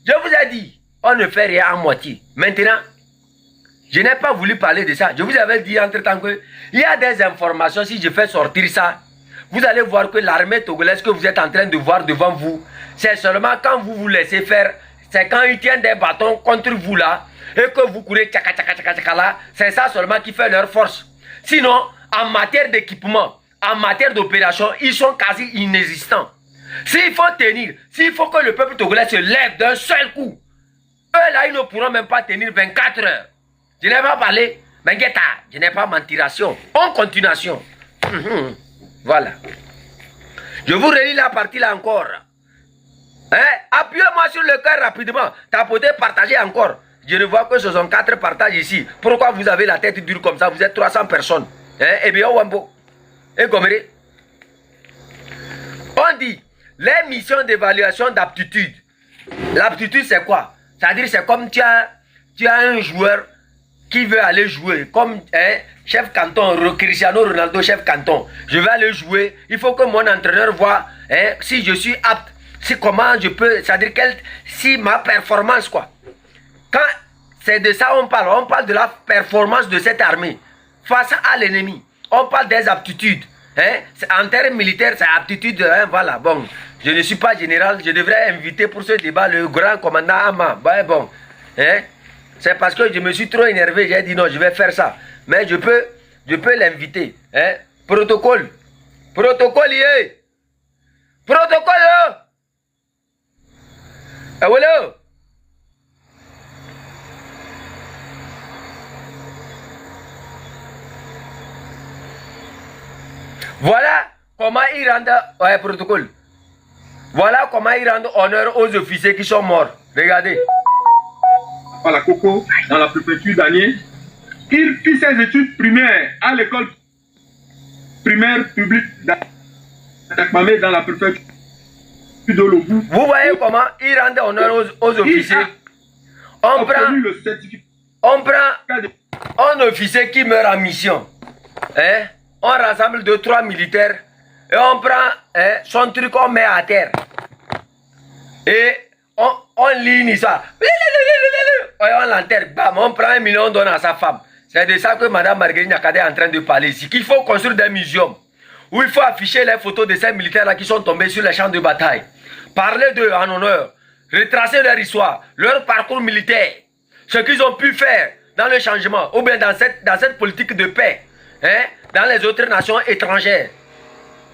Je vous ai dit, on ne fait rien à moitié. Maintenant, je n'ai pas voulu parler de ça. Je vous avais dit entre-temps qu'il y a des informations, si je fais sortir ça, vous allez voir que l'armée togolaise que vous êtes en train de voir devant vous, c'est seulement quand vous vous laissez faire, c'est quand ils tiennent des bâtons contre vous là, et que vous courez tchaka tchaka tchaka tchaka là, c'est ça seulement qui fait leur force. Sinon, en matière d'équipement, en matière d'opération, ils sont quasi inexistants. S'il faut tenir, s'il faut que le peuple togolais se lève d'un seul coup, eux là, ils ne pourront même pas tenir 24 heures. Je n'ai pas parlé, mais je n'ai pas mentiration. En continuation. Voilà. Je vous relis la partie là encore. Appuyez-moi sur le cœur rapidement. Tapotez, partagez encore. Je ne vois que ce sont 4 partages ici. Pourquoi vous avez la tête dure comme ça? Vous êtes 300 personnes. Eh bien, Wambo. Et Goméré. On dit, les missions d'évaluation d'aptitude. L'aptitude, c'est quoi? C'est-à-dire, c'est comme tu as un joueur qui veut aller jouer, comme chef canton, Cristiano Ronaldo, chef canton. Je vais aller jouer. Il faut que mon entraîneur voit si je suis apte, si comment je peux, c'est-à-dire si ma performance, quoi. Quand c'est de ça on parle de la performance de cette armée face à l'ennemi. On parle des aptitudes. En termes militaires, c'est aptitude. Voilà, bon. Je ne suis pas général, je devrais inviter pour ce débat le grand commandant Ama. Bon. C'est parce que je me suis trop énervé, j'ai dit non, je vais faire ça. Mais je peux l'inviter. Protocole. Protocole, Protocole, voilà. Voilà comment ils rendent protocole. Voilà comment ils rendent honneur aux officiers qui sont morts. Regardez. À la Coco, dans la préfecture d'Anié. Il fit ses études primaires à l'école primaire publique d'Akmamé dans la préfecture de Lobou. Vous voyez comment ils rendent honneur aux officiers. On prend un officier qui meurt en mission. On rassemble 2-3 militaires et on prend son truc, on met à terre. Et on ligne ça. On l'enterre, bam, on prend 1 million, on donne à sa femme. C'est de ça que Mme Marguerite Nyakade est en train de parler ici. Qu'il faut construire des muséums où il faut afficher les photos de ces militaires-là qui sont tombés sur les champs de bataille. Parler d'eux en honneur. Retracer leur histoire, leur parcours militaire. Ce qu'ils ont pu faire dans le changement ou bien dans cette politique de paix. Dans les autres nations étrangères.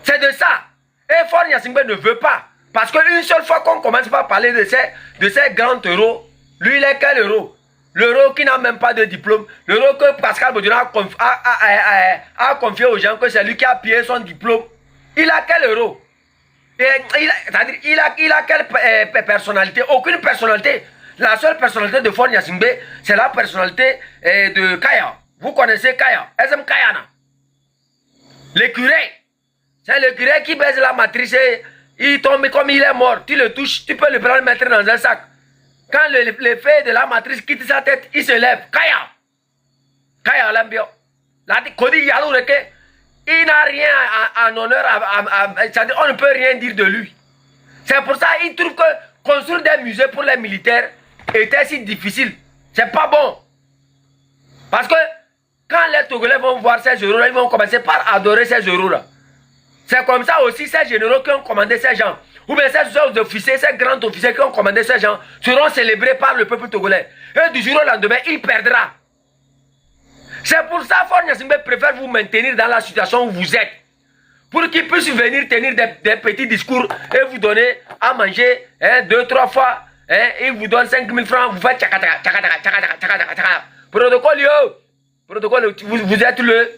C'est de ça. Et Faure Gnassingbé ne veut pas. Parce qu'une seule fois qu'on commence par parler de ces grands héros, lui il est quel héros? L'héros qui n'a même pas de diplôme. L'héros que Pascal Boduna a confié aux gens que c'est lui qui a pillé son diplôme. Il a quel héros? Il a quelle personnalité? Aucune personnalité. La seule personnalité de Faure Gnassingbé, c'est la personnalité de Kaya. Vous connaissez Kaya? SM Kayana. Le curé. C'est le curé qui baise la matrice et il tombe comme il est mort. Tu le touches, tu peux le prendre, mettre dans un sac. quand le fer de la matrice quitte sa tête, il se lève. Kaya. Kaya Lambio. La Kodi Yalou Reke, il n'a rien en honneur. C'est-à-dire, on ne peut rien dire de lui. C'est pour ça qu'il trouve que construire des musées pour les militaires était si difficile. C'est pas bon. Parce que quand les Togolais vont voir ces euros-là, ils vont commencer par adorer ces euros-là. C'est comme ça aussi ces généraux qui ont commandé ces gens, ou bien ces officiers, ces grands officiers qui ont commandé ces gens, seront célébrés par le peuple togolais. Et du jour au lendemain, il perdra. C'est pour ça que Faure Gnassingbé préfère vous maintenir dans la situation où vous êtes. Pour qu'il puisse venir tenir des petits discours et vous donner à manger 2-3 fois. Il vous donne 5 000 francs, vous faites tchakataka, tchakataka, tchakataka, tchakataka, tchakataka. Protocole, yo! Protocole, vous êtes le...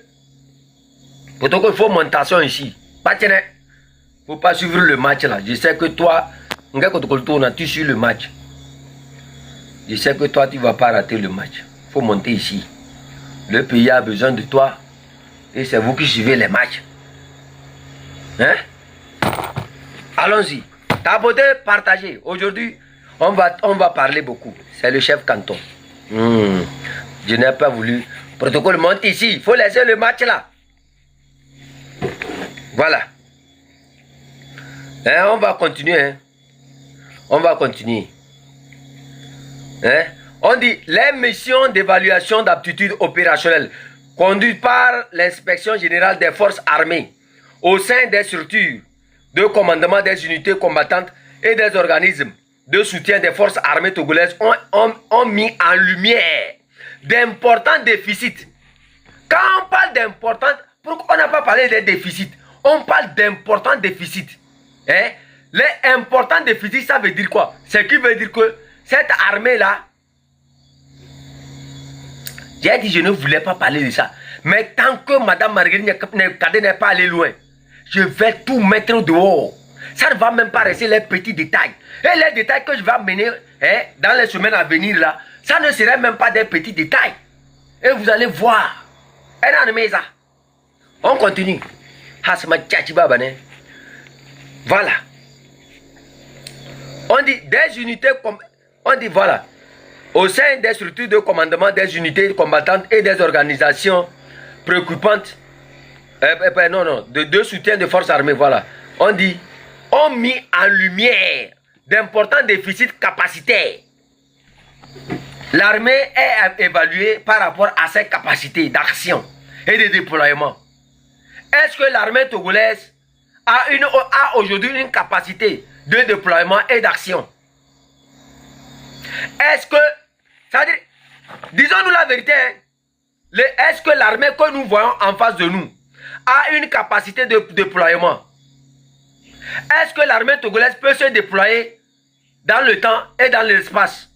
Protocole, il faut montation ici. Il ne faut pas suivre le match là. Je sais que toi, tu suis le match. Je sais que toi, tu ne vas pas rater le match. Il faut monter ici. Le pays a besoin de toi. Et c'est vous qui suivez les matchs. Hein? Allons-y. Tapoter, partager. Aujourd'hui, on va parler beaucoup. C'est le chef canton. Je n'ai pas voulu. Protocole, monte ici. Il faut laisser le match là. Voilà. On va continuer. Hein? On va continuer. Hein? On dit les missions d'évaluation d'aptitude opérationnelle conduites par l'inspection générale des forces armées au sein des structures de commandement des unités combattantes et des organismes de soutien des forces armées togolaises ont mis en lumière d'importants déficits. Quand on parle d'importants, pourquoi on n'a pas parlé des déficits? On parle d'importants déficits. Hein? Les importants déficits, ça veut dire quoi? C'est qui veut dire que cette armée-là, j'ai dit je ne voulais pas parler de ça. Mais tant que Mme Marguerite Kadé n'est pas allée loin, je vais tout mettre dehors. Ça ne va même pas rester les petits détails. Et les détails que je vais amener dans les semaines à venir là, ça ne serait même pas des petits détails. Et vous allez voir. On continue. Voilà. On dit des unités comme... On dit voilà. Au sein des structures de commandement des unités combattantes et des organisations préoccupantes, de soutien de forces armées, voilà. On dit, ont mis en lumière d'importants déficits capacitaires. L'armée est évaluée par rapport à ses capacités d'action et de déploiement. Est-ce que l'armée togolaise a aujourd'hui une capacité de déploiement et d'action? Est-ce que, c'est-à-dire, disons-nous la vérité, hein, est-ce que l'armée que nous voyons en face de nous a une capacité de déploiement? Est-ce que l'armée togolaise peut se déployer dans le temps et dans l'espace?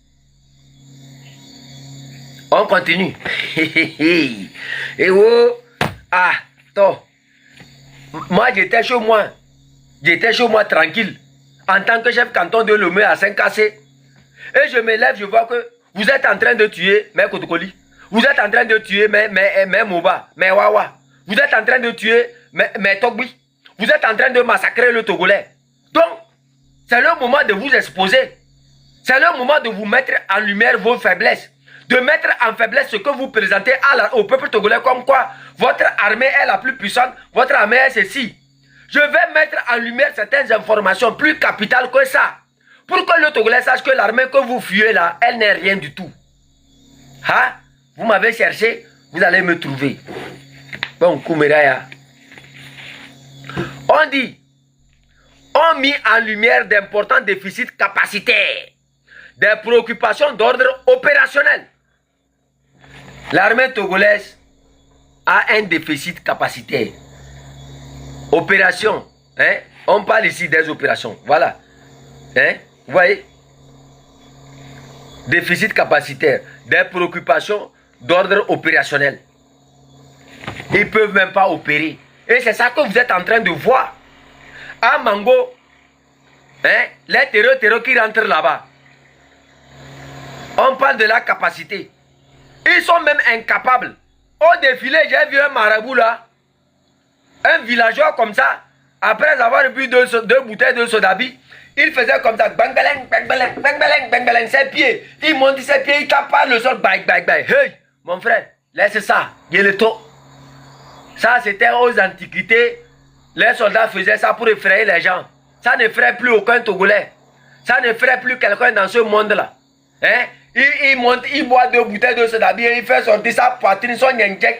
On continue. Et oh, toi. Moi j'étais chez moi. J'étais chez moi tranquille. En tant que chef canton de Lomé à Saint-Cassé. Et je me lève, je vois que vous êtes en train de tuer mes Kotokoli. Vous êtes en train de tuer mes Moba, mes Wawa. Vous êtes en train de tuer mes Togbi. Vous êtes en train de massacrer le Togolais. Donc, c'est le moment de vous exposer. C'est le moment de vous mettre en lumière vos faiblesses. De mettre en faiblesse ce que vous présentez au peuple togolais comme quoi votre armée est la plus puissante, votre armée est ceci. Je vais mettre en lumière certaines informations plus capitales que ça. Pour que le Togolais sache que l'armée que vous fuyez là, elle n'est rien du tout. Hein? Vous m'avez cherché, vous allez me trouver. Bon, Koumeraya. On dit, on mis en lumière d'importants déficits capacitaires, des préoccupations d'ordre opérationnel. L'armée togolaise a un déficit capacitaire. Opération, hein? On parle ici des opérations, voilà. Hein? Vous voyez? Déficit capacitaire, des préoccupations d'ordre opérationnel. Ils ne peuvent même pas opérer. Et c'est ça que vous êtes en train de voir. À Mango, hein? Les terreurs qui rentrent là-bas. On parle de la capacité. Ils sont même incapables. Au défilé, j'ai vu un marabout là. Un villageois comme ça. Après avoir bu deux bouteilles de sodabi, il faisait comme ça, bang, bang, bang, bang, bang, bang, bang, bang, ses pieds. Il monte ses pieds, il tape par le sol, bang, bang, bang. Hey, mon frère, laisse ça, il est tôt. Ça, c'était aux antiquités. Les soldats faisaient ça pour effrayer les gens. Ça ne ferait plus aucun Togolais. Ça ne ferait plus quelqu'un dans ce monde-là. Hein? Il monte, il boit 2 bouteilles de soda bien, il fait sortir sa poitrine, son nyenjek,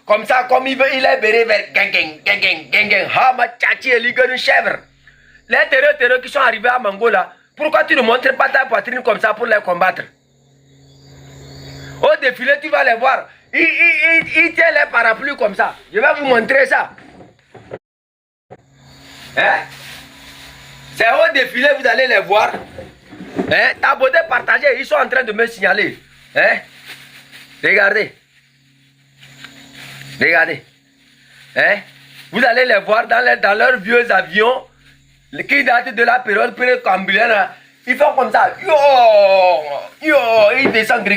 comme ça, comme il veut, il est beré vers gang. Ha, ma tchachi, il y a une chèvre. Les terreurs qui sont arrivés à Mangola, pourquoi tu ne montres pas ta poitrine comme ça pour les combattre? Au défilé, tu vas les voir. Il tient les parapluies comme ça. Je vais vous montrer ça. Hein? C'est au défilé, vous allez les voir. Hein? Abonnez, partagez, ils sont en train de me signaler. Hein? Regardez. Regardez. Hein? Vous allez les voir dans leurs vieux avions qui datent de la période pré-cambrienne. Ils font comme ça. Ils descendent.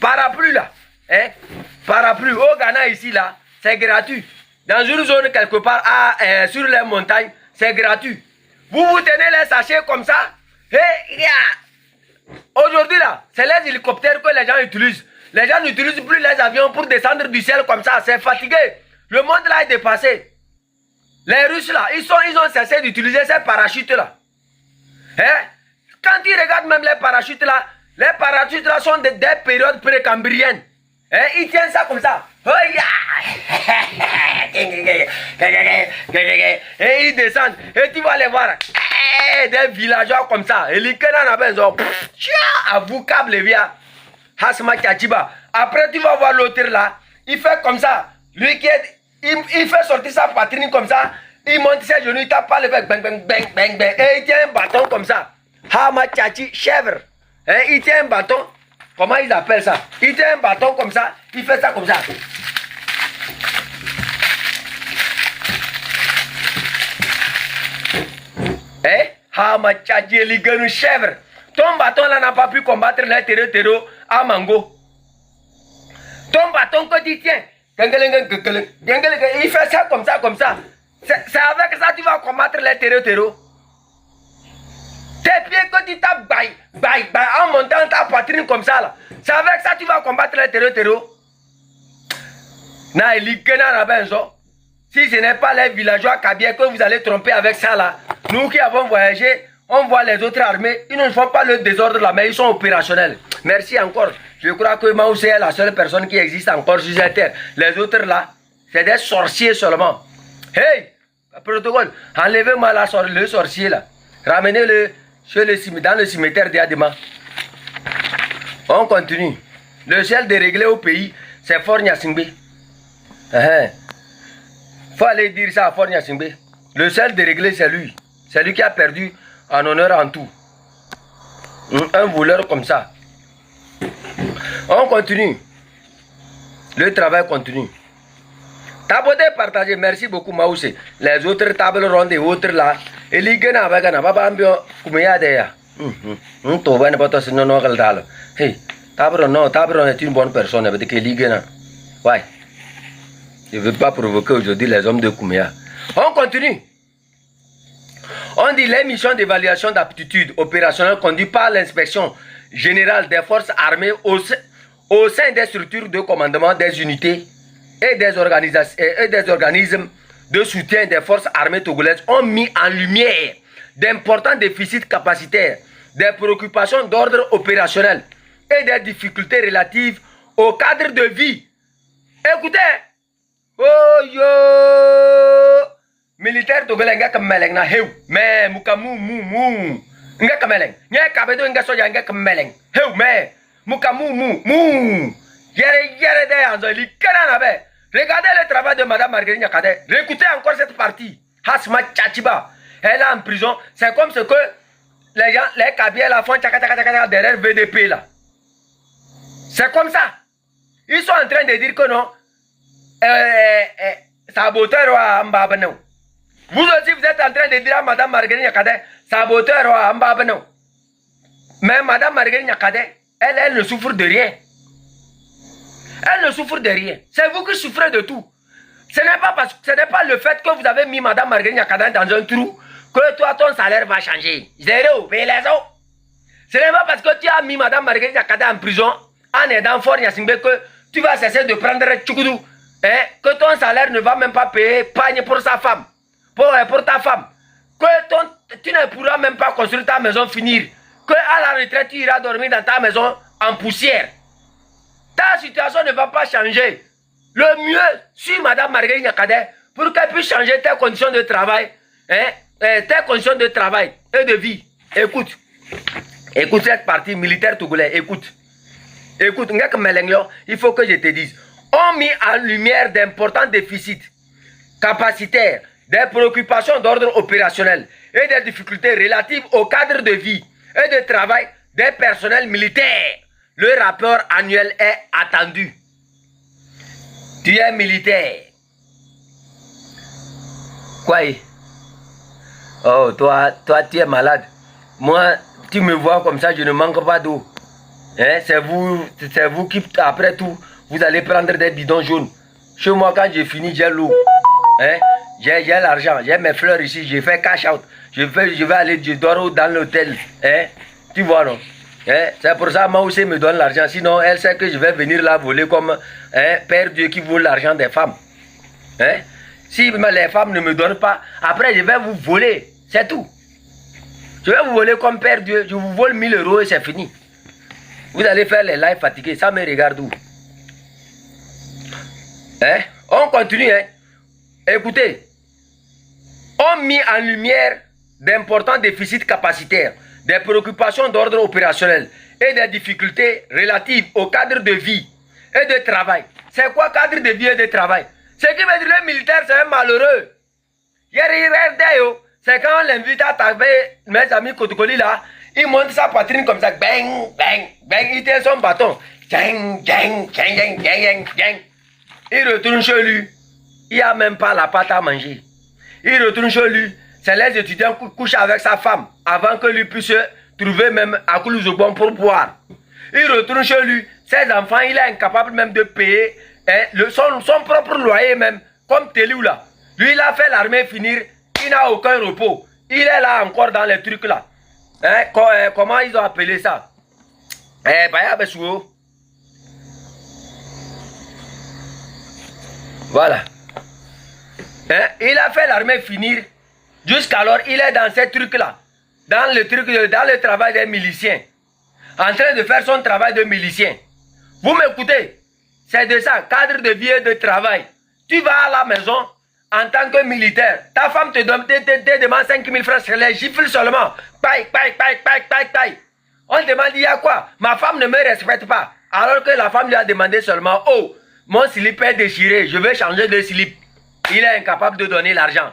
Parapluie là. Hein? Parapluie. Au Ghana ici là, c'est gratuit. Dans une zone quelque part sur les montagnes, c'est gratuit. Vous tenez les sachets comme ça. Hey, aujourd'hui là, c'est les hélicoptères que les gens utilisent. Les gens n'utilisent plus les avions pour descendre du ciel comme ça. C'est fatigué. Le monde là est dépassé. Les Russes là, ils ont cessé d'utiliser ces parachutes là. Hein? Quand ils regardent même les parachutes là sont des périodes pré-cambriennes. Hein? Ils tiennent ça comme ça. Et ils descendent. Et tu vas les voir. Des villageois comme ça. Et les Kenan à vous câble via Hasma Kachiba. Après tu vas voir l'autre là. Il fait comme ça. Lui qui est. Il fait sortir sa poitrine comme ça. Il monte ses genoux. Il tape pas le bec. Bang, bang, bang, bang, bang. Et il tient un bâton comme ça. Hama Chachi chèvre. Et il tient un bâton. Comment ils appellent ça? Il tient un bâton comme ça. Il fait ça comme ça. Eh? Hama Chachi Eliganu chèvre. Ton bâton là n'a pas pu combattre les terreaux à Mango. Ton bâton que tu tiens. Il fait ça comme ça, comme ça. C'est avec ça que tu vas combattre les terreaux. Tes pieds que tu tapes, en montant ta poitrine comme ça là. C'est avec ça que tu vas combattre les terreaux. Si ce n'est pas les villageois kabiens que vous allez tromper avec ça là, nous qui avons voyagé, on voit les autres armées, ils ne font pas le désordre là, mais ils sont opérationnels. Merci encore. Je crois que Maoussé est la seule personne qui existe encore sur cette terre. Les autres là, c'est des sorciers seulement. Hey, protocole, enlevez-moi le sorcier là. Ramenez-le dans le cimetière d'Adema. On continue. Le seul déréglé au pays, c'est Fort Nyasingbe. Faut aller dire ça à Fort Nyasingbe. Le seul déréglé, c'est lui. C'est lui qui a perdu en honneur en tout. Un voleur comme ça. On continue. Le travail continue. Taboté, partagé. Merci beaucoup, Maoussé. Les autres tables rondes et autres là. Et les gars, hey, Tabron est une bonne personne. Ouais. Je ne veux pas provoquer aujourd'hui les hommes de Kouméa. On continue. On dit les missions d'évaluation d'aptitude opérationnelle conduites par l'inspection générale des forces armées au sein des structures de commandement des unités et des organismes de soutien des forces armées togolaises ont mis en lumière d'importants déficits capacitaires, des préoccupations d'ordre opérationnel et des difficultés relatives au cadre de vie. Écoutez, oh yo, militaire togolais nga kameleng na heu, mais mukamu mu nga kameleng, nga kabedo nga soja nga kameleng, heu mais mukamu mu yere de anzoli kana be. Regardez le travail de Madame Marguerite Nyakate. Réécoutez encore cette partie. Hasma Tchachiba. Elle est en prison. C'est comme ce que les gens, les Kabyles la font derrière VDP là. C'est comme ça. Ils sont en train de dire que non. Saboteur à Mbabano. Vous aussi, vous êtes en train de dire à Madame Marguerite Nyakate, saboteur à Mbabano. Mais Madame Marguerite Nyakate, elle ne souffre de rien. Elle ne souffre de rien. C'est vous qui souffrez de tout. Ce n'est pas le fait que vous avez mis Madame Marguerite Nyakada dans un trou que toi, ton salaire va changer. Zéro, mais les autres. Ce n'est pas parce que tu as mis Madame Marguerite Nyakada en prison, en aidant Fort Nyasingbe, que tu vas cesser de prendre Tchoukoudou. Hein, que ton salaire ne va même pas payer pagne pour sa femme, pour ta femme. Que tu ne pourras même pas construire ta maison, finir. Que à la retraite, tu iras dormir dans ta maison en poussière. Ta situation ne va pas changer. Le mieux, sur Madame Marguerite Nyakada, pour qu'elle puisse changer tes conditions de travail, hein, tes conditions de travail et de vie. Écoute. Écoute cette partie militaire togolais. Écoute. Écoute, il faut que je te dise. On mis en lumière d'importants déficits capacitaires, des préoccupations d'ordre opérationnel et des difficultés relatives au cadre de vie et de travail des personnels militaires. Le rapport annuel est attendu. Tu es militaire. Quoi? Oh, toi, tu es malade. Moi, tu me vois comme ça, je ne manque pas d'eau. Hein? C'est vous qui, après tout, vous allez prendre des bidons jaunes. Chez moi, quand j'ai fini, j'ai l'eau. Hein? J'ai l'argent, j'ai mes fleurs ici, j'ai fait cash out. Je vais aller, je dors dans l'hôtel. Hein? Tu vois, non? Hein? C'est pour ça que moi aussi me donne l'argent. Sinon, elle sait que je vais venir la voler comme Père Dieu qui vole l'argent des femmes. Hein? Si les femmes ne me donnent pas, après je vais vous voler. C'est tout. Je vais vous voler comme Père Dieu. Je vous vole 1000 € et c'est fini. Vous allez faire les lives fatigués. Ça me regarde où? Hein? On continue. Hein? Écoutez. On met en lumière d'importants déficits capacitaires, des préoccupations d'ordre opérationnel et des difficultés relatives au cadre de vie et de travail. C'est quoi cadre de vie et de travail? Ce qui veut dire que le militaire, c'est un malheureux. C'est quand on l'invite à taper mes amis Kotokoli là, il monte sa poitrine comme ça, bang, bang, bang, il tient son bâton. Gang, gang, gang, gang, gang, gang. Il retourne chez lui, il n'y a même pas la pâte à manger. Il retourne chez lui, c'est les étudiants qui couchent avec sa femme avant que lui puisse trouver même à Koulouzobon pour boire. Il retourne chez lui, ses enfants, il est incapable même de payer son propre loyer même, comme Téliou là. Lui, il a fait l'armée finir, il n'a aucun repos. Il est là encore dans les trucs là. Hein? Comment ils ont appelé ça? Voilà. Hein? Il a fait l'armée finir. Jusqu'alors, il est dans ces trucs-là. Dans le travail des miliciens. En train de faire son travail de milicien. Vous m'écoutez? C'est de ça, cadre de vie et de travail. Tu vas à la maison en tant que militaire. Ta femme te demande 5 000 francs sur les gifles seulement. Paille, paille, paille, paille, paille, paille. On demande, il y a quoi? Ma femme ne me respecte pas. Alors que la femme lui a demandé seulement, oh, mon slip est déchiré, je vais changer de slip. Il est incapable de donner l'argent.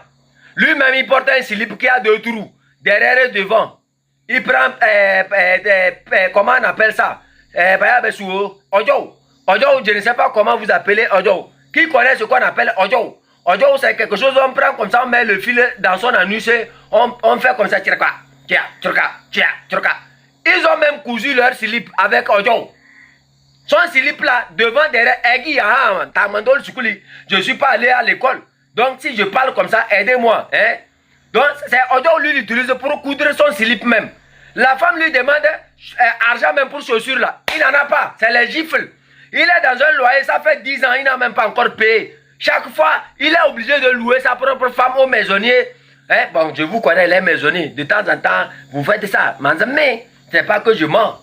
Lui-même, il porte un slip qui a 2 trous, derrière et devant. Il prend, comment on appelle ça? Ojo. Ojo, je ne sais pas comment vous appelez Ojo. Qui connaît ce qu'on appelle Ojo? Ojo, c'est quelque chose, on prend comme ça, on met le fil dans son anus, on fait comme ça, tchirka, tchirka, tchirka. Ils ont même cousu leur slip avec Ojo. Son slip là, devant, derrière, je ne suis pas allé à l'école. Donc si je parle comme ça, aidez-moi. Hein? Donc c'est Ojo, lui, l'utilise pour coudre son slip même. La femme lui demande argent même pour chaussures là. Il n'en a pas, c'est les gifles. Il est dans un loyer, ça fait 10 ans, il n'a même pas encore payé. Chaque fois, il est obligé de louer sa propre femme au maisonnier. Hein? Bon, je vous connais les maisonniers. De temps en temps, vous faites ça. Mais c'est pas que je mens.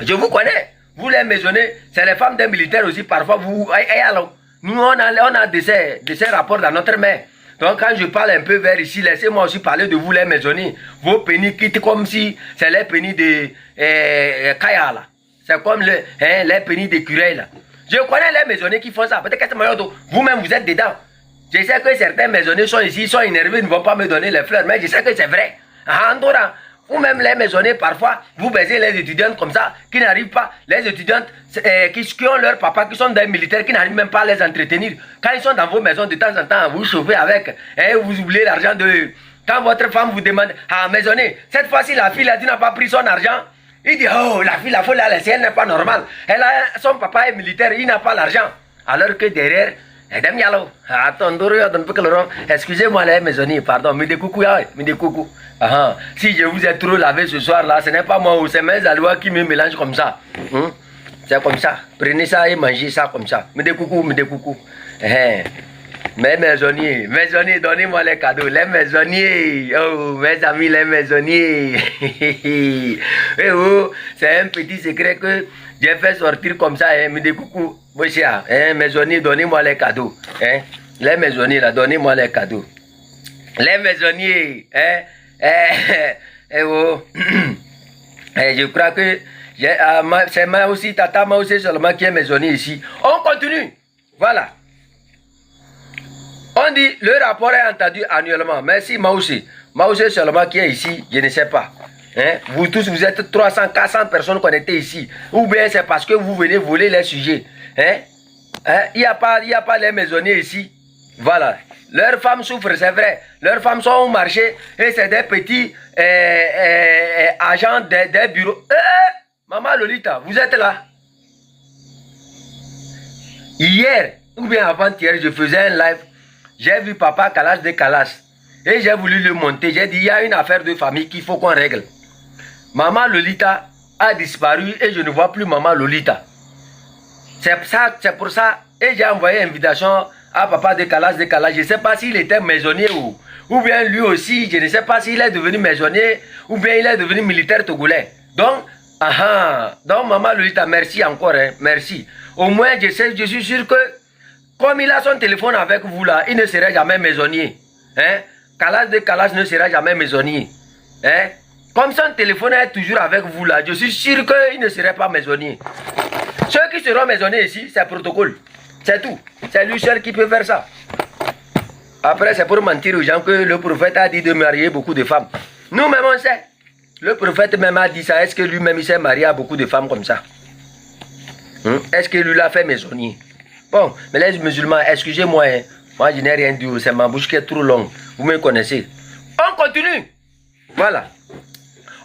Je vous connais. Vous les maisonniers, c'est les femmes des militaires aussi. Parfois, vous... Nous, on a de ces rapports dans notre main. Donc, quand je parle un peu vers ici, laissez-moi aussi parler de vous, les maisonniers. Vos pénis quittent comme si c'est les pénis de Kaya, là. C'est comme les pénis d'écureuil, là. Je connais les maisonniers qui font ça. Peut-être que vous-même, vous êtes dedans. Je sais que certains maisonniers sont ici, sont énervés, ne vont pas me donner les fleurs. Mais je sais que c'est vrai. Vous-même, les maisonniers, parfois, vous baisez les étudiantes comme ça, qui n'arrivent pas. Les étudiantes qui ont leur papa, qui sont des militaires, qui n'arrivent même pas à les entretenir. Quand ils sont dans vos maisons, de temps en temps, vous chauffez avec. Vous oubliez l'argent de... Quand votre femme vous demande, ah, maisonnier, cette fois-ci, la fille, elle n'a pas pris son argent. Il dit, oh, la fille, la laisser, elle n'est pas normale. Elle a, son papa est militaire, il n'a pas l'argent. Alors que derrière, Edem yalo. Attends, excusez-moi les maisonniers, pardon, mais des coucou, mais des coucou. Si je vous ai trop lavé ce soir là, ce n'est pas moi, c'est mes alois qui me mélangent comme ça. C'est comme ça. Prenez ça et mangez ça comme ça. Mais des coucou, mais des coucou. Mes maisonniers, donnez-moi les cadeaux. Les maisonniers, oh, mes amis, les maisonniers. Eh oh, c'est un petit secret que j'ai fait sortir comme ça. Mais des coucou, monsieur, maisonniers, donnez-moi les cadeaux. Les maisonniers, là, donnez-moi les cadeaux. Les maisonniers, oh. Je crois que c'est moi aussi, Tata, moi aussi seulement qui est maisonnier ici. On continue. Voilà. On dit, le rapport est entendu annuellement. Merci, moi aussi seulement qui est ici, je ne sais pas. Vous tous, vous êtes 300, 400 personnes connectées ici. Ou bien c'est parce que vous venez voler les sujets. Il n'y a pas les maisonniers ici. Voilà. Leurs femmes souffrent, c'est vrai. Leurs femmes sont au marché et c'est des petits agents des bureaux. Maman Lolita, vous êtes là? Hier, ou bien avant-hier, je faisais un live. J'ai vu papa Kalash de Kalash. Et j'ai voulu le monter. J'ai dit, il y a une affaire de famille qu'il faut qu'on règle. Maman Lolita a disparu et je ne vois plus maman Lolita. C'est pour ça. Et j'ai envoyé une invitation à papa de Kalash. Je ne sais pas s'il était maisonnier ou bien lui aussi. Je ne sais pas s'il est devenu maisonnier ou bien il est devenu militaire togolais. Donc maman Lolita, merci encore. Merci. Au moins, je suis sûr que comme il a son téléphone avec vous là, il ne sera jamais maisonnier. Kalash de Kalash ne sera jamais maisonnier. Comme son téléphone est toujours avec vous là, je suis sûr qu'il ne serait pas maisonnier. Ceux qui seront maisonniers ici, c'est protocole. C'est tout. C'est lui seul qui peut faire ça. Après, c'est pour mentir aux gens que le prophète a dit de marier beaucoup de femmes. Nous-mêmes, on sait. Le prophète même a dit ça. Est-ce que lui-même, il s'est marié à beaucoup de femmes comme ça? Est-ce que lui l'a fait maisonnier? Bon, mais les musulmans, excusez-moi, moi je n'ai rien dit, c'est ma bouche qui est trop longue, vous me connaissez. On continue. Voilà.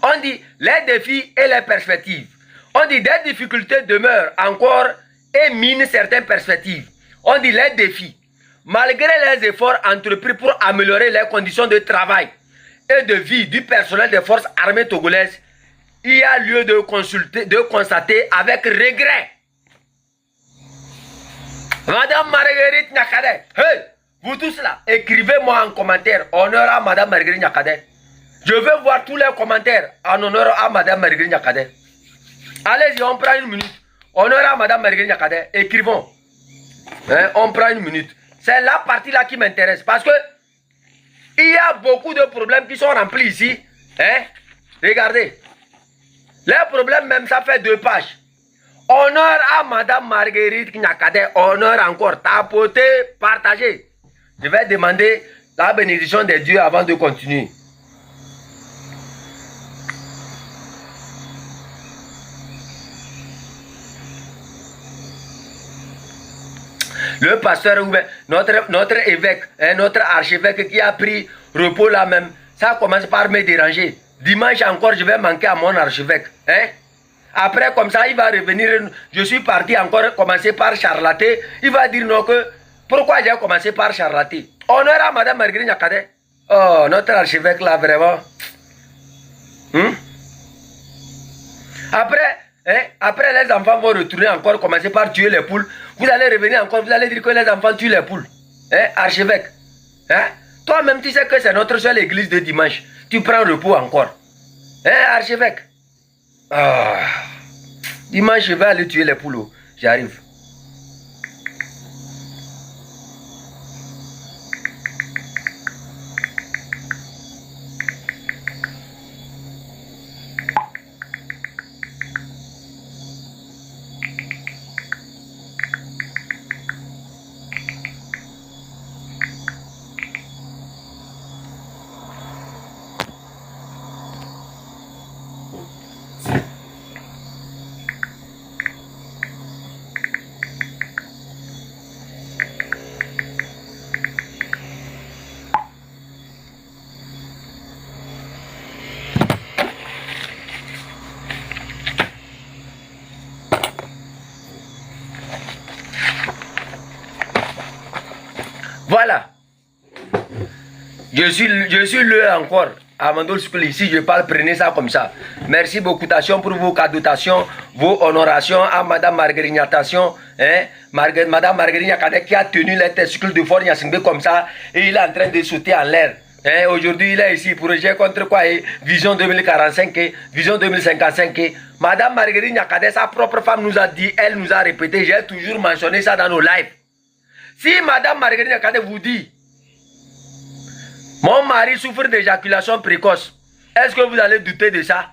On dit les défis et les perspectives. On dit des difficultés demeurent encore et minent certaines perspectives. On dit les défis. Malgré les efforts entrepris pour améliorer les conditions de travail et de vie du personnel des forces armées togolaises, il y a lieu de constater avec regret. Madame Marguerite Nyakade, hey, vous tous là, écrivez-moi en commentaire, honneur à Madame Marguerite Nyakade. Je veux voir tous les commentaires en honneur à Madame Marguerite Nyakade. Allez-y, on prend une minute. Honneur à Madame Marguerite Nyakade, écrivons. On prend une minute. C'est la partie là qui m'intéresse parce que il y a beaucoup de problèmes qui sont remplis ici. Regardez. Les problèmes même, ça fait 2 pages. Honneur à Madame Marguerite Nyakade, honneur encore, tapoter, partager. Je vais demander la bénédiction des dieux avant de continuer. Le pasteur, notre évêque, notre archevêque qui a pris repos là même, ça commence par me déranger. Dimanche encore, je vais manquer à mon archevêque. Après, comme ça, il va revenir. Je suis parti encore commencer par charlater. Il va dire non que pourquoi j'ai commencé par charlater. Honneur à Madame Marguerite Nyakade. Oh, notre archevêque là, vraiment. Après, les enfants vont retourner encore, commencer par tuer les poules. Vous allez revenir encore, vous allez dire que les enfants tuent les poules. Archevêque. Toi-même, tu sais que c'est notre seule église de dimanche. Tu prends repos encore. Archevêque. Dimanche, je vais aller tuer les poules. J'arrive. Je suis le encore. Amando School, ici, je parle, prenez ça comme ça. Merci beaucoup, Tation, pour vos cadeautations, vos honorations à Madame Marguerite Tation, hein? Madame Marguerite Kadek qui a tenu les testicules de Fort Gnassingbé comme ça, et il est en train de sauter en l'air. Hein? Aujourd'hui, il est ici, projet contre quoi? Vision 2045, Vision 2055. Madame Marguerite Kadek, sa propre femme nous a dit, elle nous a répété, j'ai toujours mentionné ça dans nos lives. Si Madame Marguerite Kadek vous dit, mon mari souffre d'éjaculation précoce, est-ce que vous allez douter de ça?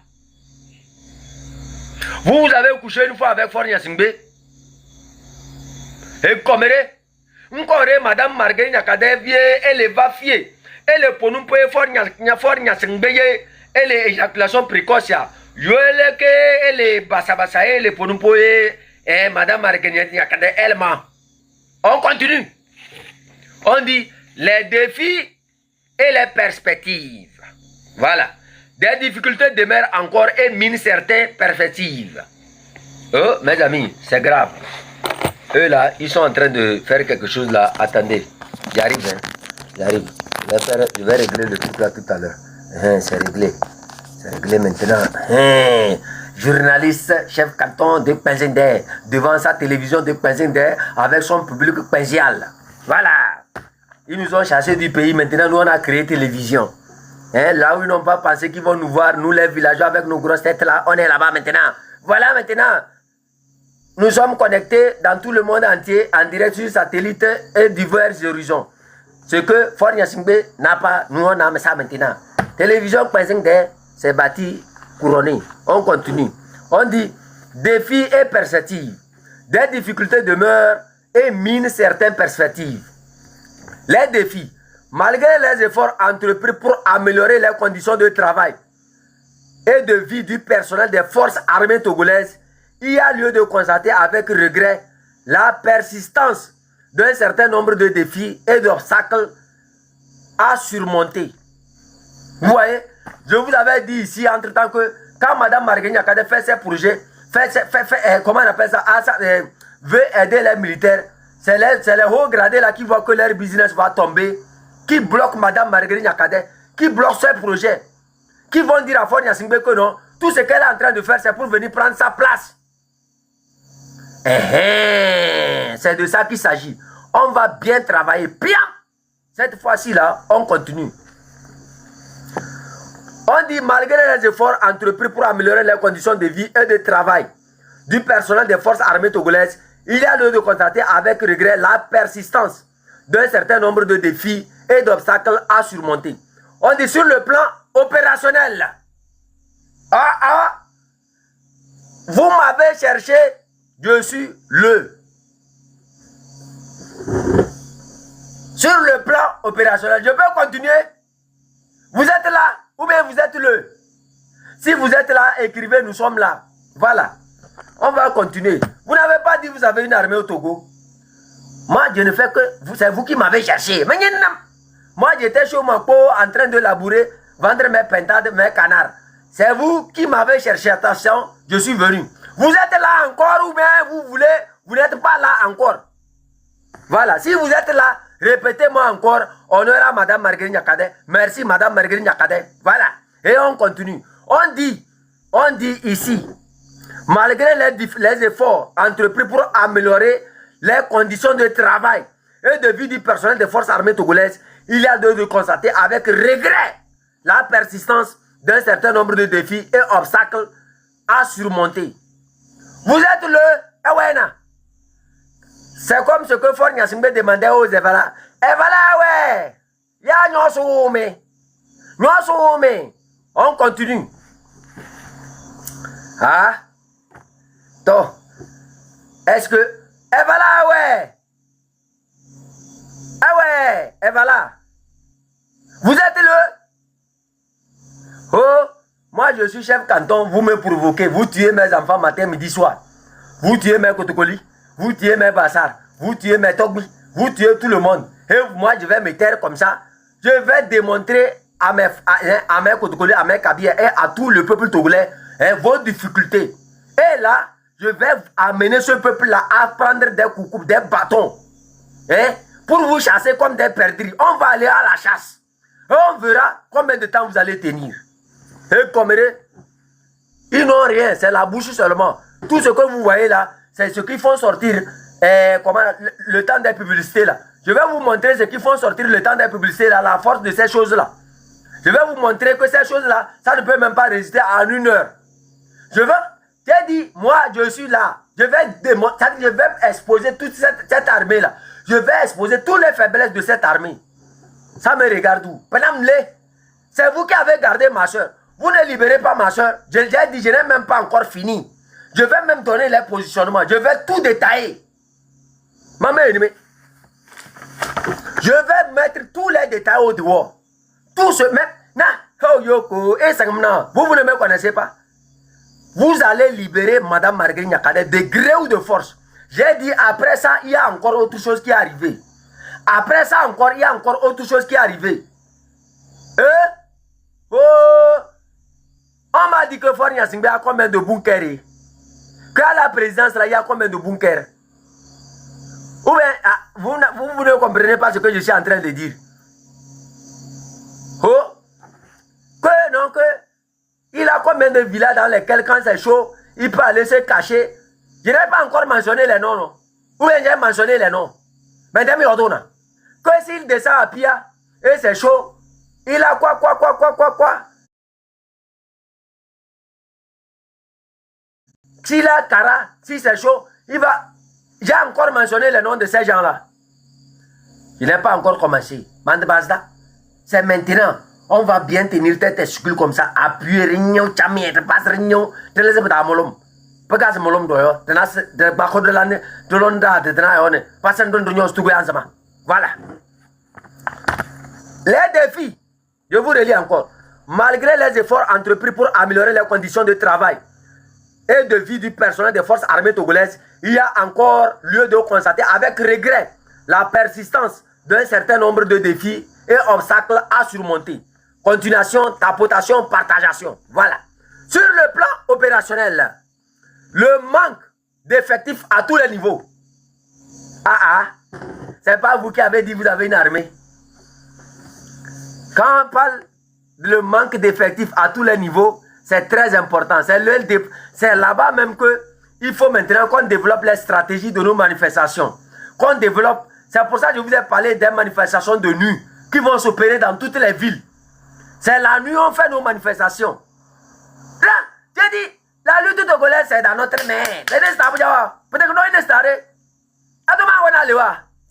Vous avez couché une fois avec Fort Gnassingbé. Et comme Madame Marguerite Nyakade, elle va fier. Elle est pour nous pour Fort Gnassingbé, elle est éjaculation précoce. Elle est bassa, elle est pour nous pour Madame Marguerite Nyakade, elle ment. On continue. On dit les défis et les perspectives. Voilà. Des difficultés demeurent encore et minent certaines perspectives. Oh, mes amis, c'est grave. Eux là, ils sont en train de faire quelque chose là. Attendez, j'arrive, hein. J'arrive. Je vais régler le truc là tout à l'heure. C'est réglé. C'est réglé maintenant. Journaliste, chef canton de Pinzender, devant sa télévision de Pinzender, avec son public pinzial. Voilà. Ils nous ont chassés du pays. Maintenant, nous, on a créé télévision. Hein, là où ils n'ont pas pensé qu'ils vont nous voir, nous, les villageois, avec nos grosses têtes là, on est là-bas maintenant. Voilà, maintenant. Nous sommes connectés dans tout le monde entier, en direct sur satellite et divers horizons. Ce que Fort Gnassingbé n'a pas, nous, on a ça maintenant. Télévision Pinzender, c'est bâti, couronné. On continue. On dit, défis et perspectives. Des difficultés demeurent et minent certaines perspectives. Les défis, malgré les efforts entrepris pour améliorer les conditions de travail et de vie du personnel des forces armées togolaises, il y a lieu de constater avec regret la persistance d'un certain nombre de défis et d'obstacles à surmonter. Vous voyez, je vous avais dit ici, entre-temps, que quand Mme Marguerite Nyakade fait ses projets, comment on appelle ça, veut aider les militaires, c'est les hauts gradés là qui voient que leur business va tomber, qui bloquent Mme Marguerite Nyakade, qui bloquent ses projets, qui vont dire à Fort Gnassingbé que non, tout ce qu'elle est en train de faire, c'est pour venir prendre sa place. C'est de ça qu'il s'agit. On va bien travailler. Bien. Cette fois-ci là, on continue. On dit malgré les efforts entrepris pour améliorer les conditions de vie et de travail du personnel des forces armées togolaises, il y a lieu de constater avec regret la persistance d'un certain nombre de défis et d'obstacles à surmonter. On dit sur le plan opérationnel. Vous m'avez cherché, je suis le. Sur le plan opérationnel, je peux continuer? Vous êtes là ou bien vous êtes le? Si vous êtes là, écrivez, nous sommes là. Voilà. On va continuer. Vous n'avez pas dit que vous avez une armée au Togo. Moi, je ne fais que... C'est vous qui m'avez cherché. Moi, j'étais chez Mako en train de labourer, vendre mes pintades, mes canards. C'est vous qui m'avez cherché. Attention, je suis venu. Vous êtes là encore ou bien vous n'êtes pas là encore. Voilà. Si vous êtes là, répétez-moi encore. Honneur à Mme Marguerite Nyakade. Merci Mme Marguerite Nyakade. Voilà. Et on continue. On dit ici, malgré les efforts entrepris pour améliorer les conditions de travail et de vie du personnel des forces armées togolaises, il y a de constater avec regret la persistance d'un certain nombre de défis et obstacles à surmonter. Vous êtes le Ewena. C'est comme ce que Fort Gnassingbé demandait aux Evala. Evala, ouais. Ya nyosoume. Nyosoume. On continue. Ah. Donc, est-ce que... Evala, ouais. Ah ouais, Evala. Vous êtes le... Oh, moi je suis chef canton, vous me provoquez, vous tuez mes enfants matin, midi, soir. Vous tuez mes Kotokoli, vous tuez mes Bassar, vous tuez mes Togbi, vous tuez tout le monde. Et moi je vais me taire comme ça. Je vais démontrer à mes Kotokoli, à mes Kabia et à tout le peuple togolais vos difficultés. Et là, je vais amener ce peuple-là à prendre des coucous, des bâtons. pour vous chasser comme des perdrix. On va aller à la chasse. Et on verra combien de temps vous allez tenir. Et comme ils n'ont rien, c'est la bouche seulement. Tout ce que vous voyez là, c'est ce qu'ils font sortir le temps des publicités là. Je vais vous montrer ce qu'ils font sortir le temps des publicités là, la force de ces choses là. Je vais vous montrer que ces choses là, ça ne peut même pas résister à 1 heure. J'ai dit, moi je suis là. Je vais exposer toute cette armée là. Je vais exposer toutes les faiblesses de cette armée. Ça me regarde où? C'est vous qui avez gardé ma soeur. Vous ne libérez pas ma soeur. J'ai dit, je n'ai même pas encore fini. Je vais même donner les positionnements. Je vais tout détailler. Maman ennemie. Je vais mettre tous les détails au dehors. Tout ce même. Vous ne me connaissez pas. Vous allez libérer Madame Marguerite Nyakade de gré ou de force. J'ai dit, après ça, il y a encore autre chose qui est arrivée. Après ça, il y a encore autre chose qui est arrivée. On m'a dit que Fort Nyasingbe a combien de bunkers? Qu'à la présidence, là, il y a combien de bunkers? Ou bien, vous ne comprenez pas ce que je suis en train de dire. Il a combien de villas dans lesquelles, quand c'est chaud, il peut aller se cacher. Je n'ai pas encore mentionné les noms, non. Ou bien j'ai mentionné les noms. Mais que s'il descend à Pia et c'est chaud, il a quoi? S'il a Kara, si c'est chaud, il va... J'ai encore mentionné les noms de ces gens-là. Je n'ai pas encore commencé. C'est maintenant. On va bien tenir tête escule comme ça. Appuyer, réunion, chamier, passe réunion. Tu les as molom. Pas que molom doyo. De bako de l'année, de l'onda, de l'année, passe un don de nous tout ensemble. Voilà. Les défis, je vous relis encore. Malgré les efforts entrepris pour améliorer les conditions de travail et de vie du personnel des forces armées togolaises, il y a encore lieu de constater avec regret la persistance d'un certain nombre de défis et obstacles à surmonter. Continuation, tapotation, partageation. Voilà. Sur le plan opérationnel, le manque d'effectifs à tous les niveaux. C'est pas vous qui avez dit que vous avez une armée. Quand on parle de manque d'effectifs à tous les niveaux, c'est très important. C'est là-bas même qu'il faut maintenant qu'on développe les stratégies de nos manifestations. Qu'on développe. C'est pour ça que je vous ai parlé des manifestations de nuit qui vont s'opérer dans toutes les villes. C'est la nuit on fait nos manifestations. Là, j'ai dit, la lutte togolaise c'est dans notre main. Peut-être que nous on est staré.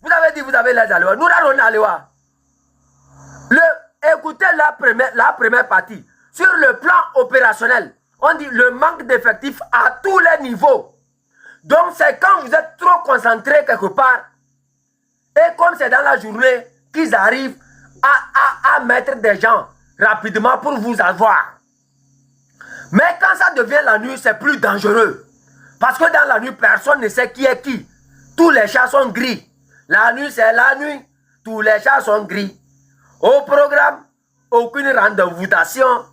Vous avez dit vous avez les aléas. Nous avons aléas. Écoutez la première partie. Sur le plan opérationnel, on dit le manque d'effectifs à tous les niveaux. Donc c'est quand vous êtes trop concentré quelque part et comme c'est dans la journée qu'ils arrivent à mettre des gens rapidement pour vous avoir. Mais quand ça devient la nuit, c'est plus dangereux. Parce que dans la nuit, personne ne sait qui est qui. Tous les chats sont gris. La nuit, c'est la nuit. Tous les chats sont gris. Au programme, aucune rendez-vous-tation.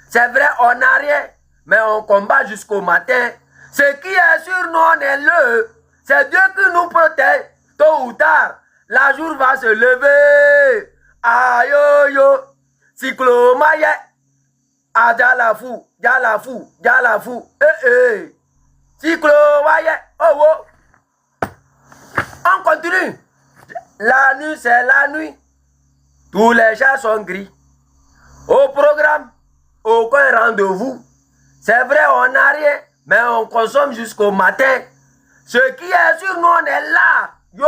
C'est vrai, on n'a rien, mais on combat jusqu'au matin. Ce qui est sur nous, on est le. C'est Dieu qui nous protège. Tôt ou tard, la jour va se lever. Aïe, yo. Cyclomaye. Ah, Jalafou, Jalafou, Jalafou. Cyclomaye. Oh. On continue. La nuit, c'est la nuit. Tous les chats sont gris. Au programme, aucun rendez-vous. C'est vrai, on n'a rien, mais on consomme jusqu'au matin. Ce qui est sur nous, on est là. Yo,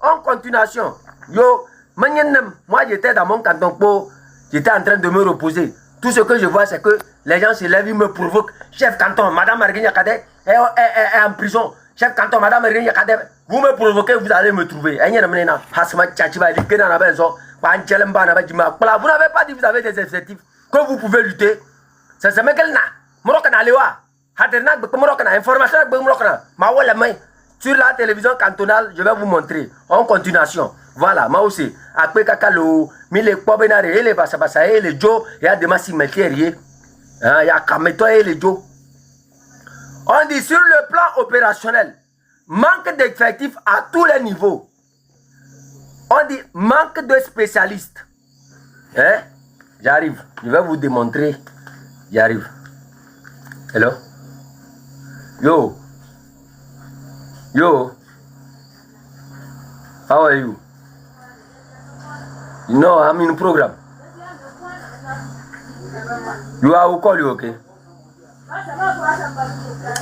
en continuation. Yo, moi j'étais dans mon canton, j'étais en train de me reposer. Tout ce que je vois, c'est que les gens se lèvent, ils me provoquent. Chef canton, Madame Marguerite Nyakade est en prison. Chef canton, Madame Marguerite Nyakade, vous me provoquez, vous allez me trouver. Vous n'avez pas dit que vous avez des effectifs, que vous pouvez lutter. C'est ce mec là. Sur la télévision cantonale, je vais vous montrer. En continuation. Voilà, moi aussi. Après Kakalo, Mille Pobenare, et les Bassabassa, et les Joe, il y a des massifs métiers. Il y a Kameto et les Joe. On dit sur le plan opérationnel, manque d'effectifs à tous les niveaux. On dit manque de spécialistes. Hein? J'arrive. Je vais vous démontrer. J'arrive. Hello? Yo. Yo. How are you? You know, I'm in a program. I will call you, okay?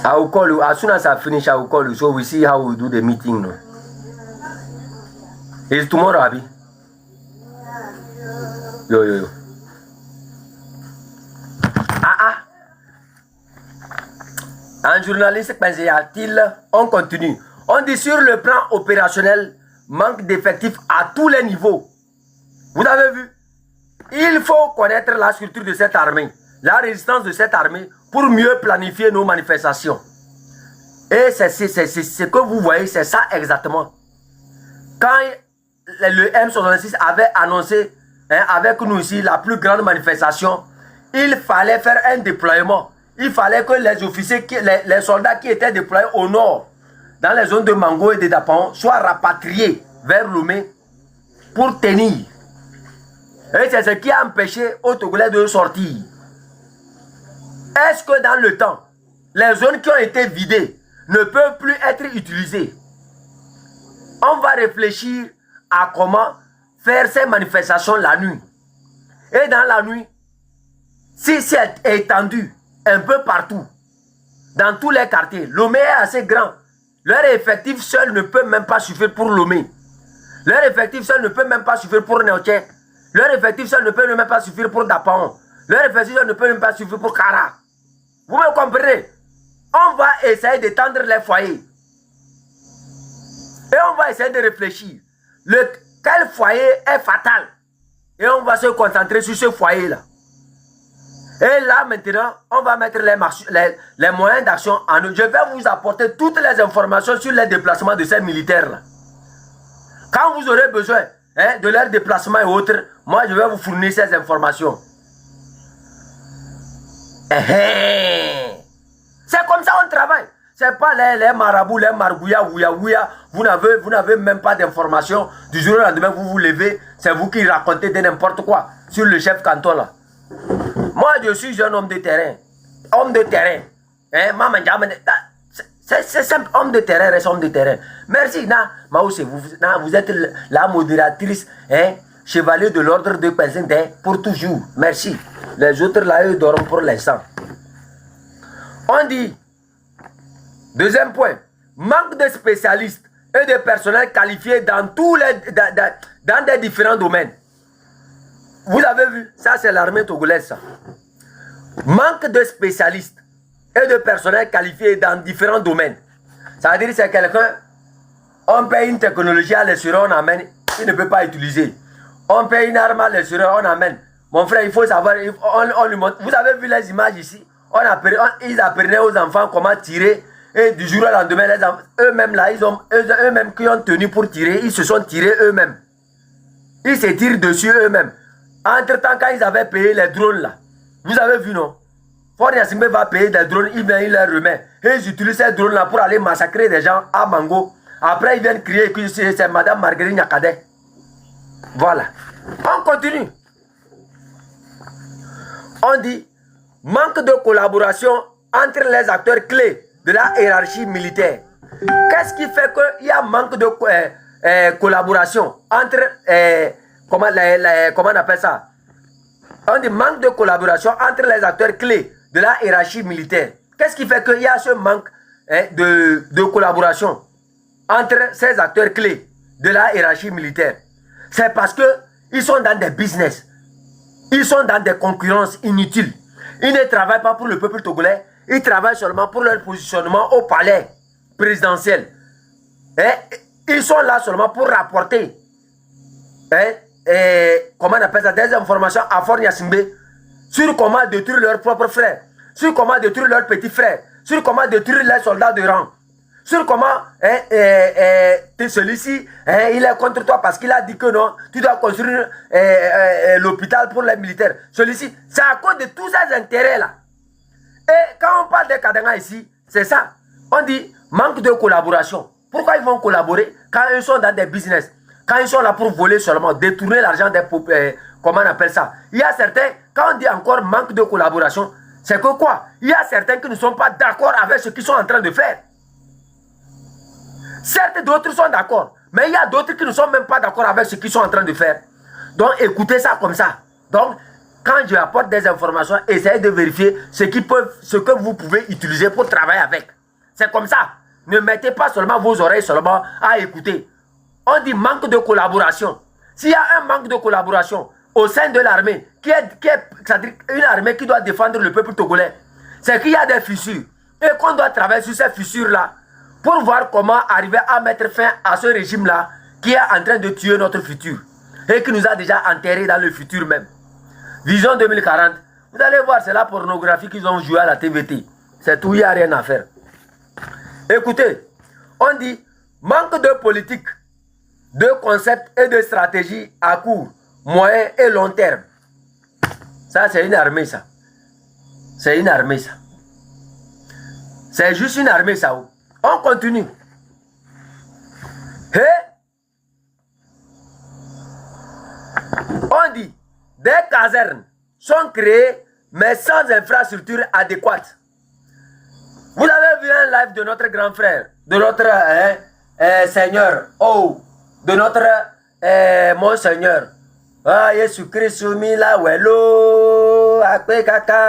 I will call you. As soon as I finish, I will call you. So we see how we do the meeting. No? It's tomorrow, Abby. Yo. Un journaliste pensait-il, on continue. On dit sur le plan opérationnel, manque d'effectifs à tous les niveaux. Vous avez vu? Il faut connaître la structure de cette armée, la résistance de cette armée pour mieux planifier nos manifestations. Et c'est ce que vous voyez, c'est ça exactement. Quand le M66 avait annoncé avec nous ici la plus grande manifestation, il fallait faire un déploiement. Il fallait que les officiers, les soldats qui étaient déployés au nord, dans les zones de Mango et de Dapaon, soient rapatriés vers Lomé pour tenir. Et c'est ce qui a empêché aux Togolais de sortir. Est-ce que dans le temps, les zones qui ont été vidées ne peuvent plus être utilisées? On va réfléchir à comment faire ces manifestations la nuit. Et dans la nuit, si c'est étendu un peu partout, dans tous les quartiers, Lomé est assez grand. Leur effectif seul ne peut même pas suffire pour Lomé. Leur effectif seul ne peut même pas suffire pour Neoché. Leur effectif seul ne peut même pas suffire pour Dapaon. Leur effectif seul ne peut même pas suffire pour Kara. Vous me comprenez? On va essayer d'étendre les foyers. Et on va essayer de réfléchir. Quel foyer est fatal? Et on va se concentrer sur ce foyer-là. Et là, maintenant, on va mettre les moyens d'action en eux. Je vais vous apporter toutes les informations sur les déplacements de ces militaires-là. Quand vous aurez besoin de leurs déplacements et autres, moi, je vais vous fournir ces informations. C'est comme ça qu'on travaille. Ce n'est pas les marabouts, les margouillas, ouya. Vous n'avez même pas d'informations. Du jour au lendemain, vous vous levez, c'est vous qui racontez de n'importe quoi sur le chef canton là. Moi, je suis un homme de terrain. Homme de terrain. C'est simple. Homme de terrain reste homme de terrain. Merci. Vous êtes la modératrice, chevalier de l'ordre de Pézin pour toujours. Merci. Les autres là, eux dorment pour l'instant. On dit, deuxième point, manque de spécialistes et de personnel qualifié dans dans des différents domaines. Vous avez vu, ça c'est l'armée togolaise ça. Manque de spécialistes et de personnel qualifié dans différents domaines. Ça veut dire que c'est quelqu'un, on paye une technologie à l'assureur, on amène, il ne peut pas utiliser. On paye une arme à l'assureur, on amène. Mon frère, il faut savoir, on lui montre. Vous avez vu les images ici? Ils apprenaient aux enfants comment tirer. Et du jour au lendemain, eux-mêmes là, eux-mêmes qui ont tenu pour tirer, ils se sont tirés eux-mêmes. Ils se tirent dessus eux-mêmes. Entre-temps, quand ils avaient payé les drones là, vous avez vu non? Fort Yassimbe va payer des drones, il vient, il les remet. Et ils utilisent ces drones là pour aller massacrer des gens à Mango. Après, ils viennent crier que c'est Madame Marguerite Nyakade. Voilà. On continue. On dit manque de collaboration entre les acteurs clés de la hiérarchie militaire. Qu'est-ce qui fait qu'il y a manque de collaboration entre comment on appelle ça? On dit manque de collaboration entre les acteurs clés de la hiérarchie militaire. Qu'est-ce qui fait qu'il y a ce manque de collaboration entre ces acteurs clés de la hiérarchie militaire? C'est parce qu'ils sont dans des business. Ils sont dans des concurrences inutiles. Ils ne travaillent pas pour le peuple togolais. Ils travaillent seulement pour leur positionnement au palais présidentiel. Ils sont là seulement pour rapporter comment on appelle ça, des informations à Fort Yassimbe sur comment détruire leurs propres frères, sur comment détruire leurs petits frères, sur comment détruire les soldats de rang, sur comment celui-ci il est contre toi parce qu'il a dit que non, tu dois construire l'hôpital pour les militaires. Celui-ci, c'est à cause de tous ces intérêts là. Et quand on parle des Kadanga ici, c'est ça. On dit manque de collaboration. Pourquoi ils vont collaborer quand ils sont dans des business? Quand ils sont là pour voler seulement, détourner l'argent des pauvres, comment on appelle ça? Il y a certains, quand on dit encore manque de collaboration, c'est que quoi? Il y a certains qui ne sont pas d'accord avec ce qu'ils sont en train de faire. Certes, d'autres sont d'accord, mais il y a d'autres qui ne sont même pas d'accord avec ce qu'ils sont en train de faire. Donc, écoutez ça comme ça. Donc, quand je apporte des informations, essayez de vérifier ce que vous pouvez utiliser pour travailler avec. C'est comme ça. Ne mettez pas seulement vos oreilles seulement à écouter. On dit manque de collaboration. S'il y a un manque de collaboration au sein de l'armée, c'est-à-dire une armée qui doit défendre le peuple togolais, c'est qu'il y a des fissures. Et qu'on doit travailler sur ces fissures-là pour voir comment arriver à mettre fin à ce régime-là qui est en train de tuer notre futur et qui nous a déjà enterrés dans le futur même. Vision 2040, vous allez voir, c'est la pornographie qu'ils ont joué à la TVT. C'est tout, il n'y a rien à faire. Écoutez, on dit manque de politique, de concepts et de stratégie à court, moyen et long terme. Ça, c'est une armée, ça. C'est une armée, ça. C'est juste une armée, ça. On continue. Et on dit, des casernes sont créées, mais sans infrastructure adéquate. Vous avez vu un live de notre grand frère, de notre Seigneur, de notre Monseigneur. Ah, Jésus-Christ, Mila, Welo, Akwe Kaka.